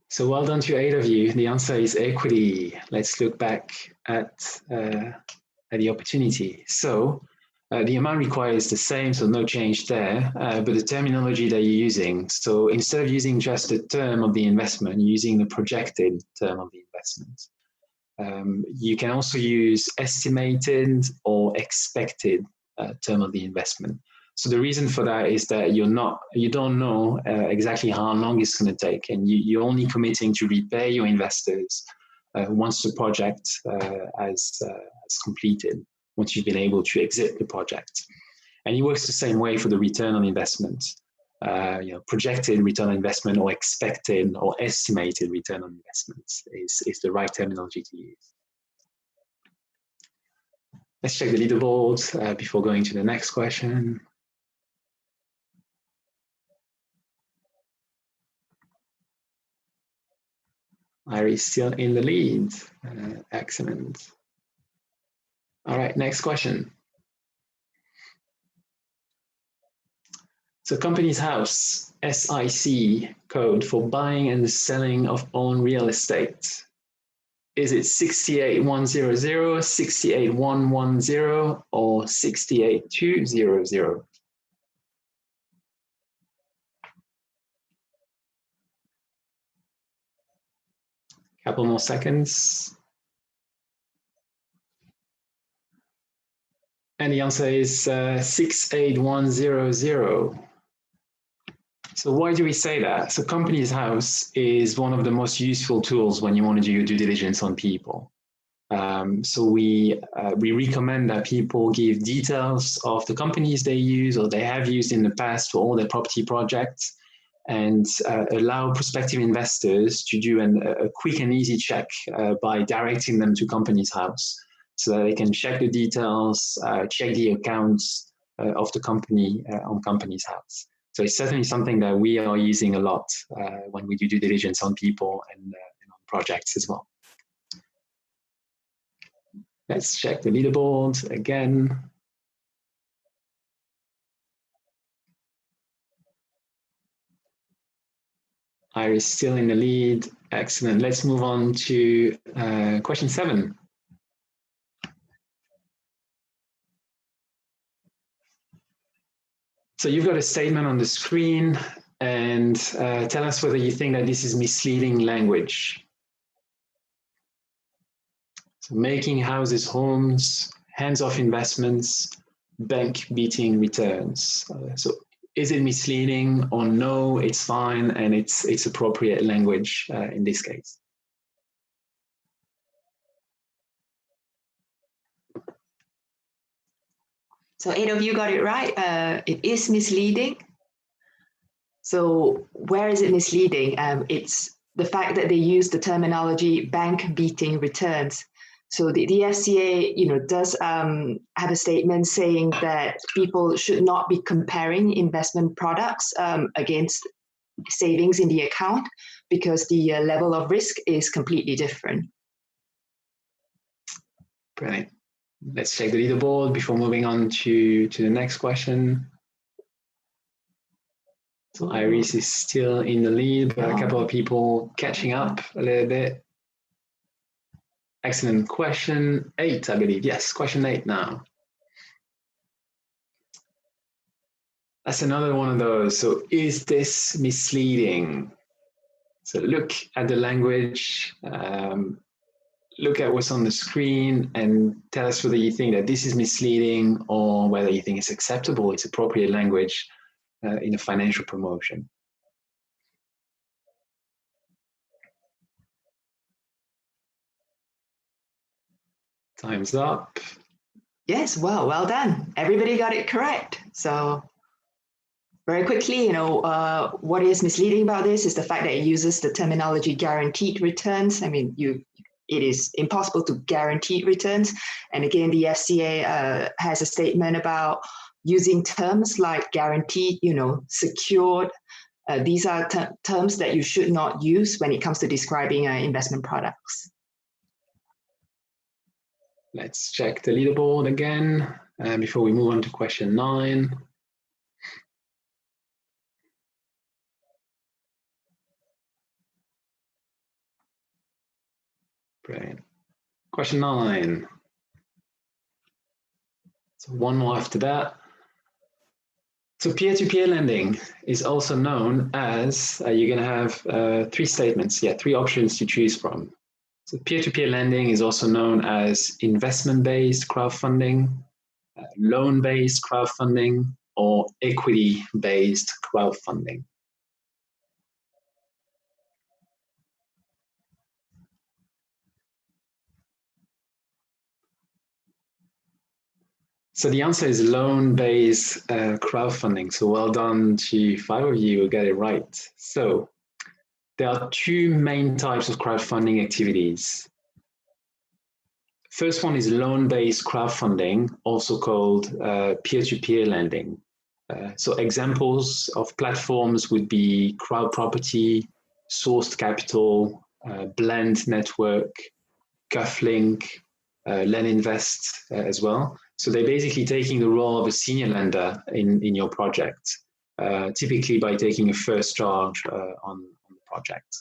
So well done to 8 of you. The answer is equity. Let's look back at the opportunity. So the amount required is the same, so no change there, but the terminology that you're using. So instead of using just the term of the investment, you're using the projected term of the investment. You can also use estimated or expected term of the investment. So the reason for that is that you don't know exactly how long it's going to take, and you're only committing to repay your investors once the project has completed, once you've been able to exit the project. And it works the same way for the return on investment. Projected return on investment or expected or estimated return on investment is the right terminology to use. Let's check the leaderboard before going to the next question. Iris still in the lead. Excellent. All right, next question. So Companies House, SIC code for buying and selling of own real estate. Is it 68100, 68110, or 68200? Couple more seconds. And the answer is 68100. So why do we say that? So Companies House is one of the most useful tools when you want to do your due diligence on people. So we recommend that people give details of the companies they use or they have used in the past for all their property projects, and allow prospective investors to do a quick and easy check by directing them to Companies House, so that they can check the details, check the accounts of the company on Companies House. So it's certainly something that we are using a lot when we do due diligence on people and on projects as well. Let's check the leaderboard again. Iris still in the lead. Excellent. Let's move on to question 7. So you've got a statement on the screen, and tell us whether you think that this is misleading language. So making houses homes, hands-off investments, bank-beating returns. So is it misleading, or no, it's fine and it's appropriate language in this case?
So 8 of you got it right. It is misleading. So where is it misleading? It's the fact that they use the terminology bank-beating returns. So the FCA, does have a statement saying that people should not be comparing investment products against savings in the account, because the level of risk is completely different.
Brilliant. Let's check the leaderboard before moving on to the next question. So Iris is still in the lead, but a couple of people catching up a little bit. Excellent. Question 8, I believe. Yes, question 8 now. That's another one of those. So is this misleading? So look at the language, look at what's on the screen, and tell us whether you think that this is misleading or whether you think it's acceptable, it's appropriate language in a financial promotion. Time's up.
Yes, well done. Everybody got it correct. So very quickly, what is misleading about this is the fact that it uses the terminology guaranteed returns. I mean, it is impossible to guarantee returns. And again, the FCA has a statement about using terms like guaranteed, secured. These are terms that you should not use when it comes to describing investment products.
Let's check the leaderboard again before we move on to question 9. Brilliant. Question 9. So one more after that. So peer-to-peer lending is also known as, you're going to have 3 statements, 3 options to choose from. So peer-to-peer lending is also known as investment-based crowdfunding, loan-based crowdfunding, or equity-based crowdfunding. So the answer is loan-based crowdfunding. So well done to 5 of you who get it right. So there are 2 main types of crowdfunding activities. First one is loan-based crowdfunding, also called peer-to-peer lending. So examples of platforms would be Crowd Property, Sourced Capital, Blend Network, Cufflink, LendInvest as well. So they're basically taking the role of a senior lender in your project, typically by taking a first charge on the project.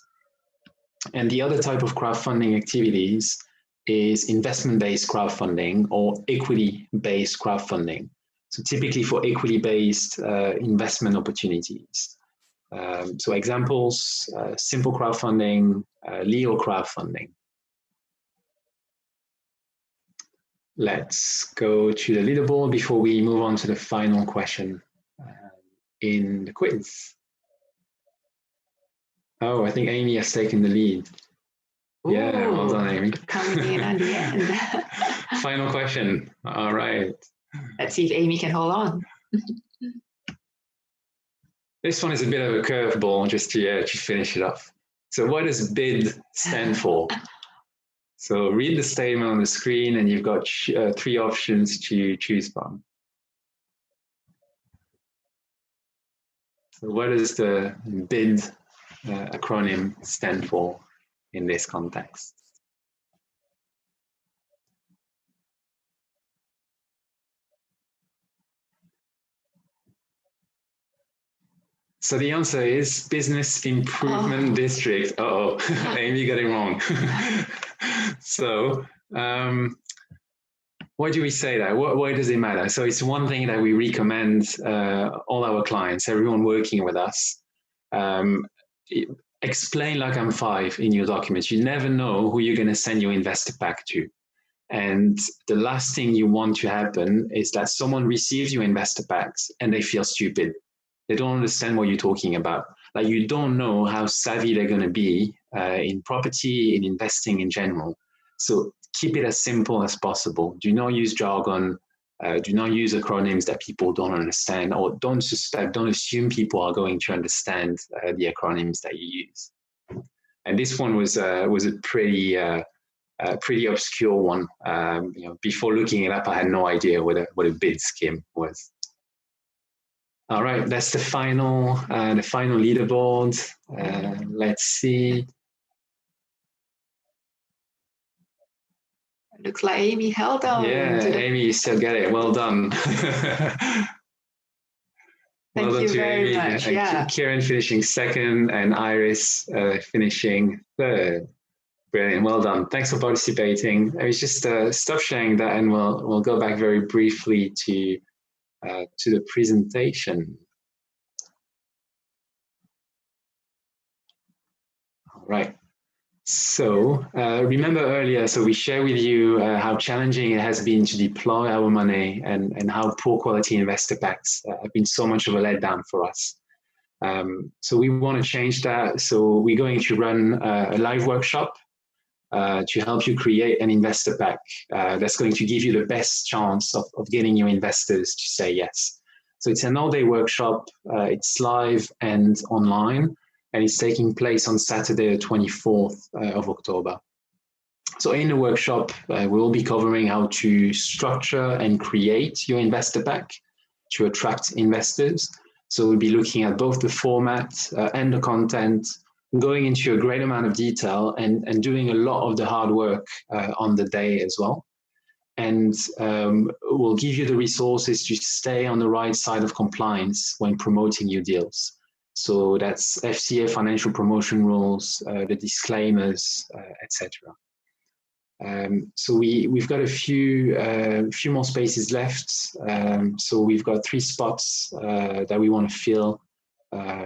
And the other type of crowdfunding activities is investment-based crowdfunding or equity-based crowdfunding. So typically for equity-based investment opportunities. So examples, simple crowdfunding, Leo crowdfunding. Let's go to the leaderboard before we move on to the final question in the quiz. Oh, I think Amy has taken the lead. Ooh, yeah, well done, Amy.
Coming in at the end.
Final question. All right.
Let's see if Amy can hold on.
This one is a bit of a curveball, just to finish it off. So what does BID stand for? So read the statement on the screen and you've got 3 options to choose from. So what does the BID acronym stand for in this context? So the answer is Business Improvement District. Uh-oh, Amy got it wrong. So why do we say that? Why does it matter? So it's one thing that we recommend all our clients, everyone working with us, explain like I'm 5 in your documents. You never know who you're going to send your investor pack to. And the last thing you want to happen is that someone receives your investor packs and they feel stupid. They don't understand what you're talking about. Like you don't know how savvy they're going to be in property, in investing in general. So keep it as simple as possible. Do not use jargon. Do not use acronyms that people don't understand, or don't assume people are going to understand the acronyms that you use. And this one was a pretty obscure one. Before looking it up, I had no idea what a bid scheme was. All right, that's the final leaderboard. Let's see.
It looks like Amy held on.
Yeah, Amy, you still get it. Well done.
Thank you very much. Yeah.
Kieran finishing 2nd and Iris finishing 3rd. Brilliant. Well done. Thanks for participating. I was just stop sharing that, and we'll go back very briefly to the presentation. All right. So remember earlier, so we shared with you how challenging it has been to deploy our money, and how poor quality investor packs have been so much of a letdown for us. So we want to change that. So we're going to run a live workshop to help you create an investor pack that's going to give you the best chance of getting your investors to say yes. So it's an all-day workshop. It's live and online, and it's taking place on Saturday, the 24th of October. So in the workshop, we'll be covering how to structure and create your investor pack to attract investors. So we'll be looking at both the format and the content, going into a great amount of detail and doing a lot of the hard work on the day as well. And we'll give you the resources to stay on the right side of compliance when promoting your deals. So that's FCA financial promotion rules, the disclaimers, etc. So we've got a few more spaces left. So we've got 3 spots that we want to fill.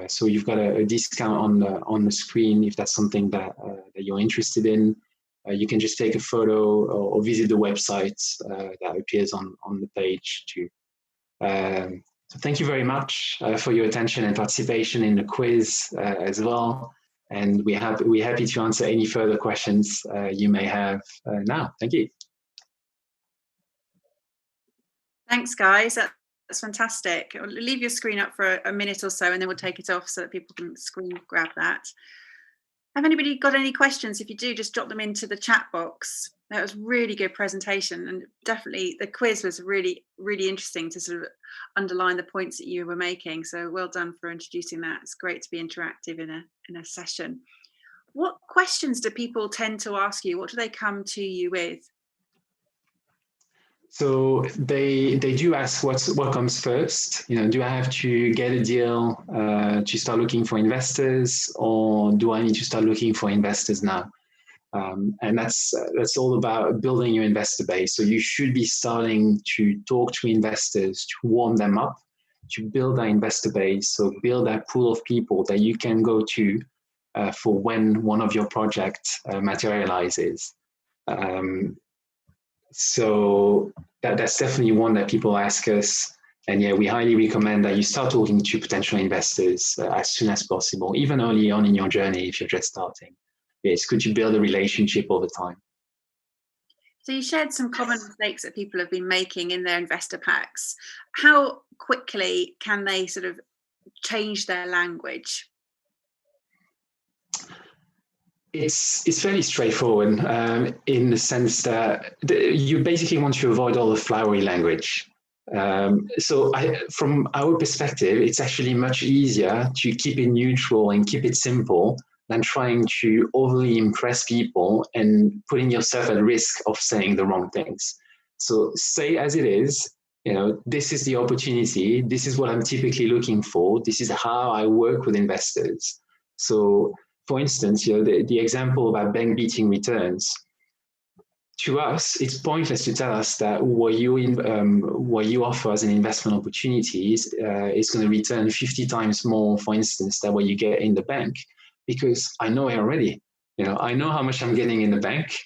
So you've got a discount on the screen if that's something that you're interested in. you can just take a photo or visit the website that appears on the page too. So thank you very much for your attention and participation in the quiz as well. And we're happy to answer any further questions you may have now. Thank you.
Thanks, guys. That's fantastic. I'll leave your screen up for a minute or so, and then we'll take it off so that people can screen grab that. Have anybody got any questions? If you do, just drop them into the chat box. That was really good presentation, and definitely the quiz was really, really interesting to sort of underline the points that you were making. So well done for introducing that. It's great to be interactive in a session. What questions do people tend to ask you? What do they come to you with?
So they do ask what comes first. Do I have to get a deal to start looking for investors, or do I need to start looking for investors now? And that's all about building your investor base. So you should be starting to talk to investors, to warm them up, to build that investor base. So build that pool of people that you can go to for when one of your projects materializes. So that's definitely one that people ask us. And yeah, we highly recommend that you start talking to potential investors as soon as possible, even early on in your journey if you're just starting. Yeah, it's good to build a relationship over time.
So you shared some common mistakes that people have been making in their investor packs. How quickly can they sort of change their language?
It's fairly straightforward in the sense that you basically want to avoid all the flowery language. So from our perspective, it's actually much easier to keep it neutral and keep it simple than trying to overly impress people and putting yourself at risk of saying the wrong things. So say as it is, this is the opportunity. This is what I'm typically looking for. This is how I work with investors. So for instance, the example about bank beating returns, to us, it's pointless to tell us that what you offer as an investment opportunity is going to return 50 times more, for instance, than what you get in the bank, because I know it already. I know how much I'm getting in the bank.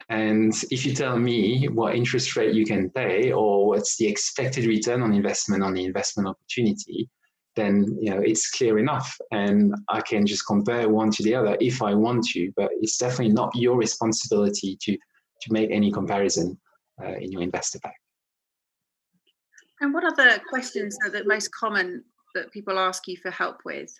And if you tell me what interest rate you can pay or what's the expected return on investment on the investment opportunity, then it's clear enough, and I can just compare one to the other if I want to. But it's definitely not your responsibility to make any comparison in your investor pack.
And what other questions are the most common that people ask you for help with?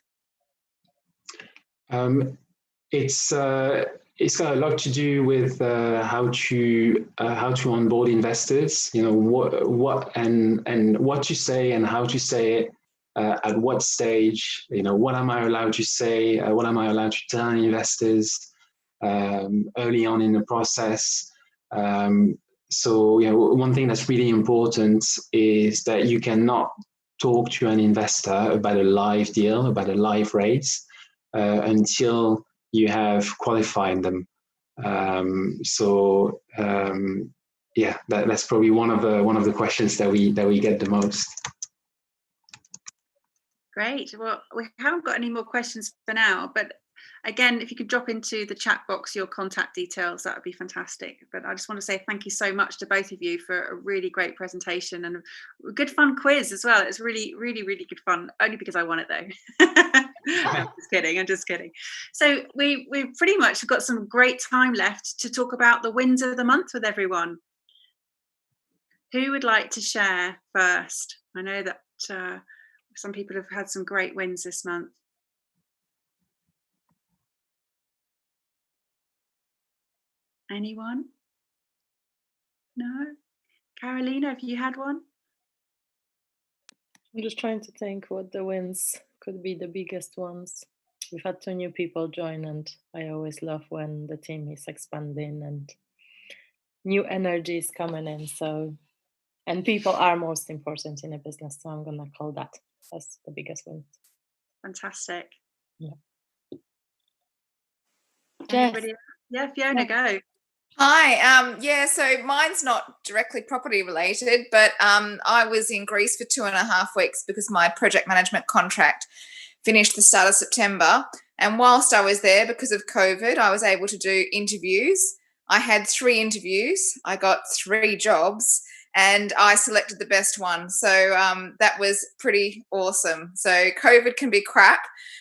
It's got a lot to do with how to onboard investors. What and what to say and how to say it. At what stage, what am I allowed to say? What am I allowed to tell investors early on in the process? So, one thing that's really important is that you cannot talk to an investor about a live deal, about a live raise, until you have qualified them. Yeah, that's probably one of the questions that we get the most.
Great. Well, we haven't got any more questions for now, but again, if you could drop into the chat box your contact details, that would be fantastic. But I just want to say thank you so much to both of you for a really great presentation and a good fun quiz as well. It's really, really, really good fun, only because I won it though. I'm just kidding. So we've pretty much got some great time left to talk about the wins of the month with everyone. Who would like to share first? I know that some people have had some great wins this month. Anyone? No? Carolina, have you had one?
I'm just trying to think what the wins could be, the biggest ones. We've had 2 new people join, and I always love when the team is expanding and new energy is coming in. So, and people are most important in a business. So I'm going to call that as the biggest win.
Fantastic.
Yeah.
Yeah, Fiona, go.
Hi. So mine's not directly property related, but I was in Greece for 2.5 weeks because my project management contract finished the start of September. And whilst I was there, because of COVID, I was able to do interviews I had 3 interviews. I got 3 jobs, and I selected the best one. So that was pretty awesome. So COVID can be crap,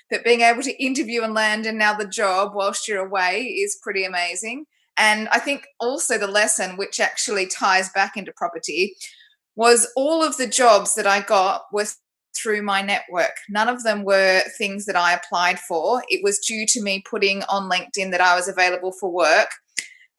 but being able to interview and land another job whilst you're away is pretty amazing. And I think also the lesson, which actually ties back into property, was all of the jobs that I got were through my network. None of them were things that I applied for. It was due to me putting on LinkedIn that I was available for work.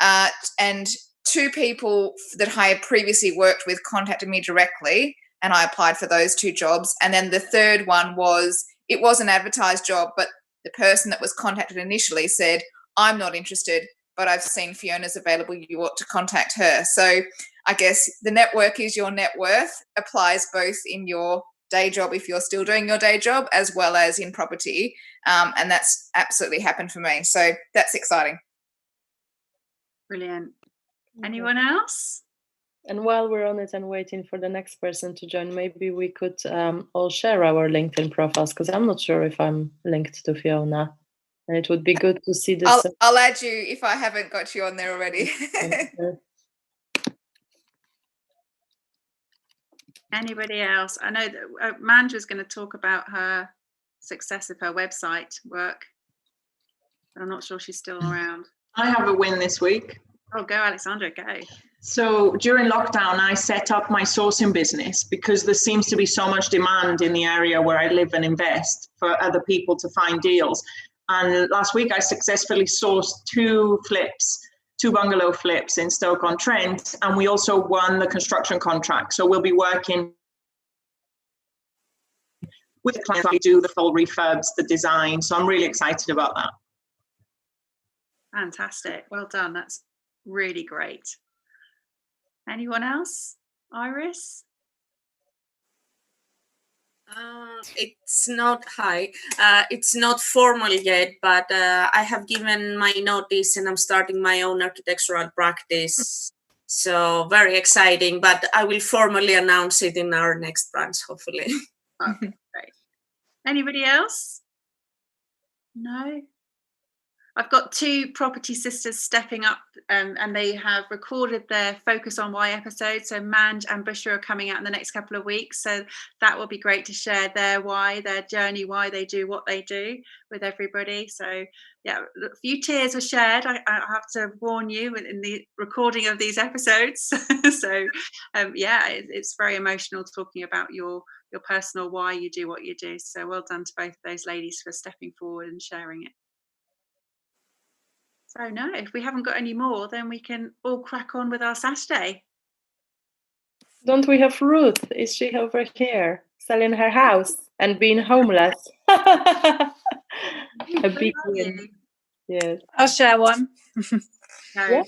And 2 people that I had previously worked with contacted me directly, and I applied for those 2 jobs. And then the third one was, it was an advertised job, but the person that was contacted initially said, I'm not interested, but I've seen Fiona's available, you ought to contact her. So I guess the network is your net worth, applies both in your day job if you're still doing your day job, as well as in property. And that's absolutely happened for me. So that's exciting.
Brilliant. Anyone else?
And while we're on it and waiting for the next person to join, maybe we could all share our LinkedIn profiles, because I'm not sure if I'm linked to Fiona. And it would be good to see this.
I'll add you if I haven't got you on there already.
Anybody else? I know that Mandra's going to talk about her success of her website work, but I'm not sure she's still around.
I have a win this week.
Oh, go, Alexandra, go.
So during lockdown, I set up my sourcing business because there seems to be so much demand in the area where I live and invest for other people to find deals. And last week, I successfully sourced 2 flips, 2 bungalow flips in Stoke-on-Trent, and we also won the construction contract. So we'll be working with the clients to do the full refurbs, the design. So I'm really excited about that.
Fantastic. Well done. That's really great. Anyone else? Iris?
It's not it's not formal yet, but I have given my notice and I'm starting my own architectural practice. So very exciting, but I will formally announce it in our next branch, hopefully.
Okay, great. Anybody else? No? I've got 2 property sisters stepping up, and they have recorded their Focus on Why episode. So Manj and Bushra are coming out in the next couple of weeks. So that will be great to share their why, their journey, why they do what they do with everybody. So yeah, a few tears were shared. I have to warn you in the recording of these episodes. So yeah, it's very emotional talking about your personal why you do what you do. So well done to both of those ladies for stepping forward and sharing it. So no, if we haven't got any more, then we can all crack on with our Saturday.
Don't we have Ruth? Is she over here selling her house and being homeless? A big win. Yes.
I'll share one.
No.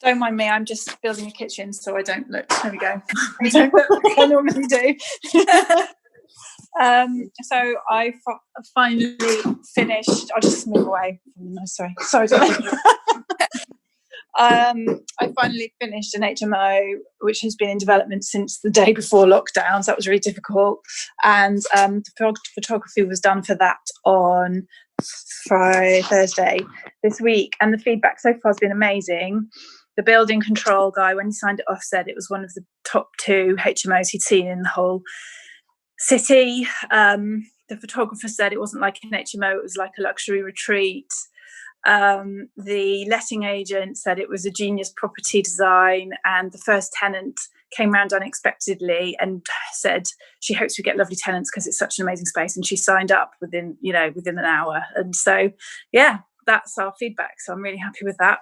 Don't mind me, I'm just building a kitchen so I don't look. There we go. I don't look like I normally do. So I finally finished. I'll just move away. No, sorry. I finally finished an HMO, which has been in development since the day before lockdown. So that was really difficult. And the photography was done for that on Thursday this week. And the feedback so far has been amazing. The building control guy, when he signed it off, said it was one of the top 2 HMOs he'd seen in the whole city. The photographer said it wasn't like an HMO, it was like a luxury retreat. The letting agent said it was a genius property design, and the first tenant came round unexpectedly and said she hopes we get lovely tenants because it's such an amazing space, and she signed up within an hour. And so yeah, that's our feedback, so I'm really happy with that.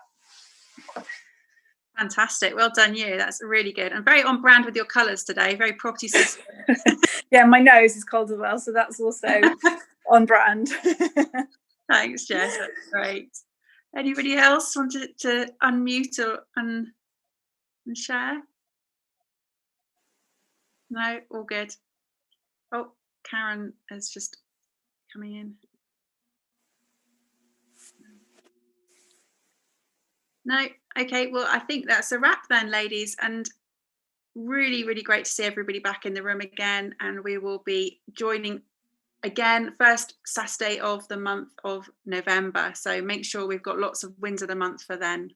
Fantastic. Well done you. That's really good and very on brand with your colours today. Very property system.
Yeah, my nose is cold as well, so that's also on brand.
Thanks, Jess. That's great. Anybody else wanted to unmute or and share? No, all good. Oh, Karen is just coming in. No, okay, well, I think that's a wrap then, ladies, and really, really great to see everybody back in the room again, and we will be joining again, first Saturday of the month of November. So make sure we've got lots of wins of the month for then.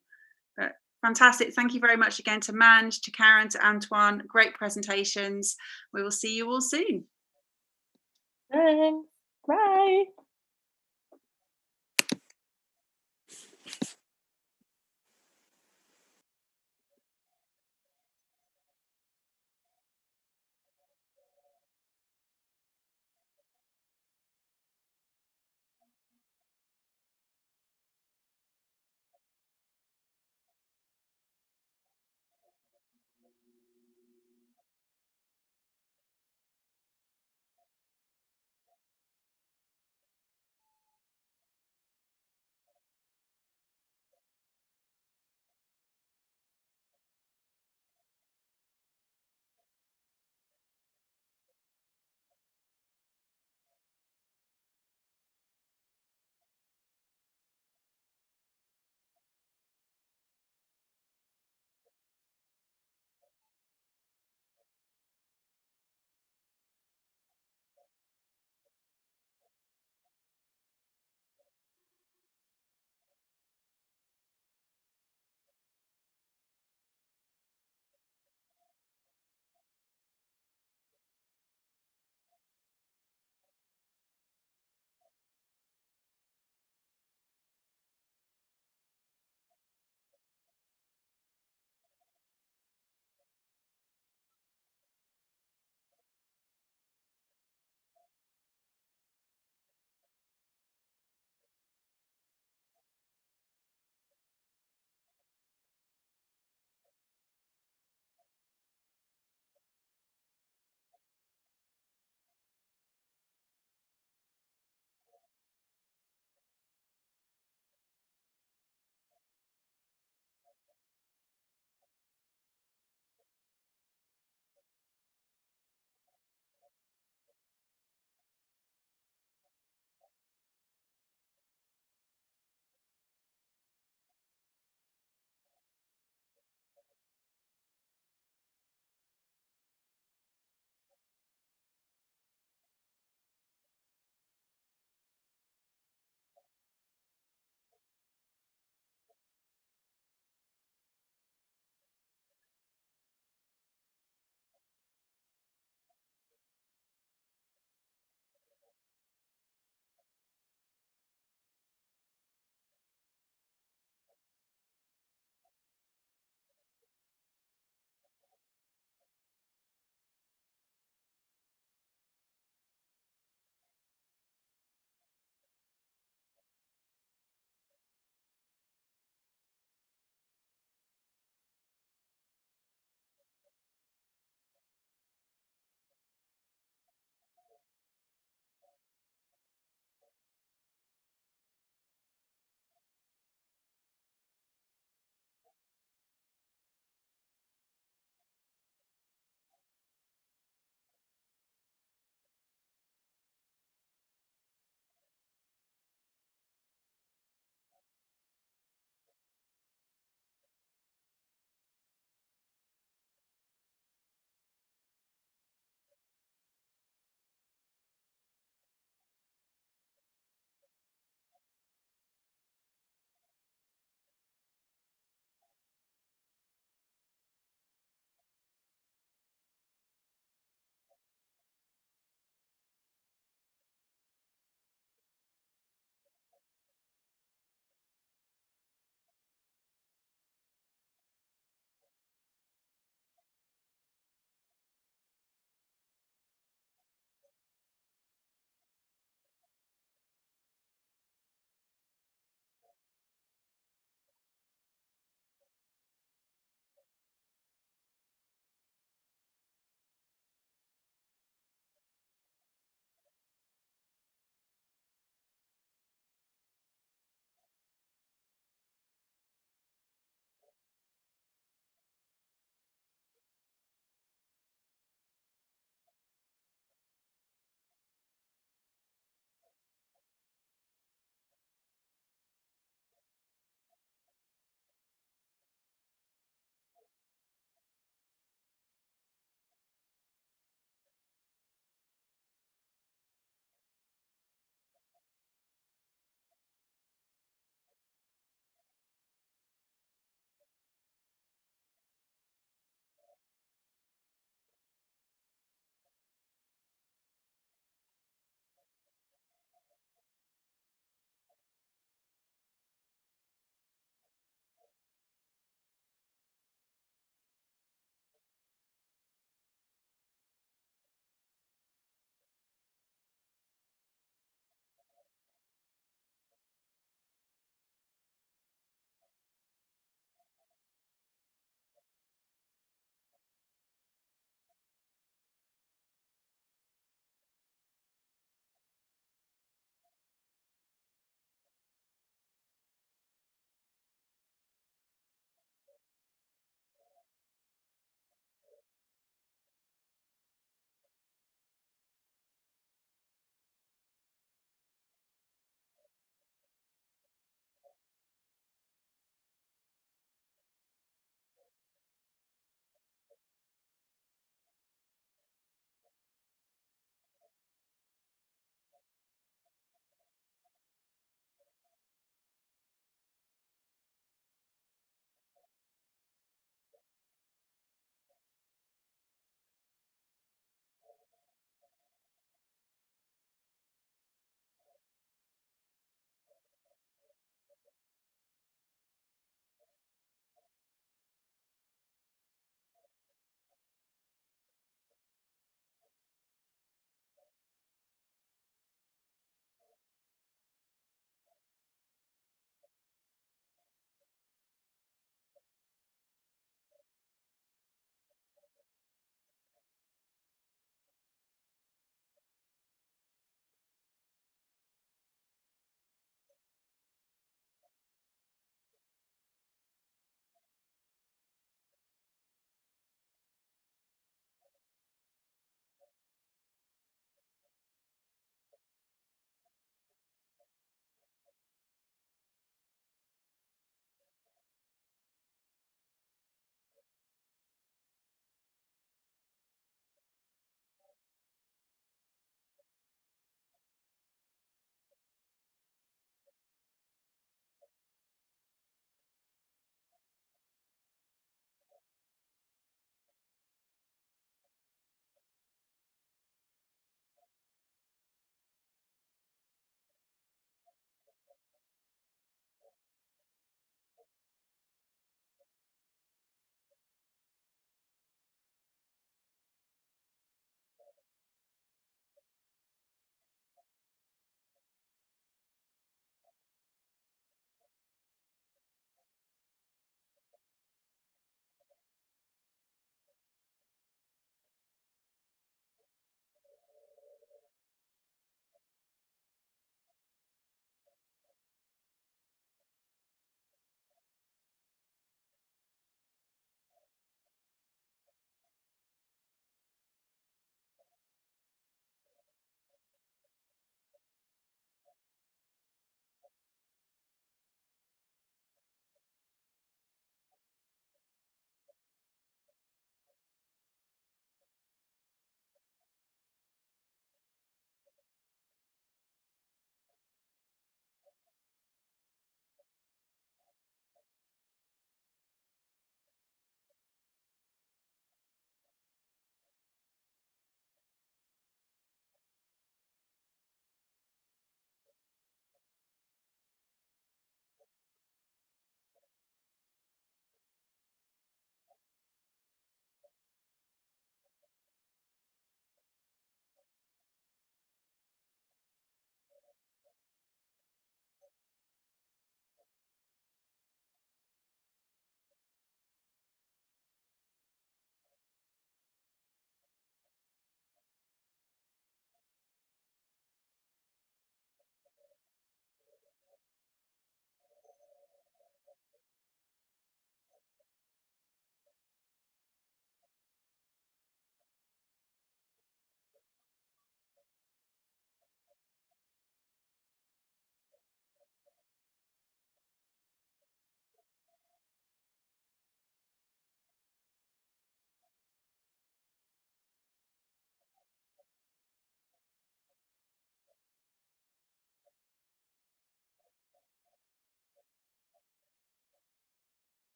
But fantastic. Thank you very much again to Manj, to Karen, to Antoine. Great presentations. We will see you all soon.
Thanks. Bye.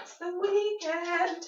It's the weekend.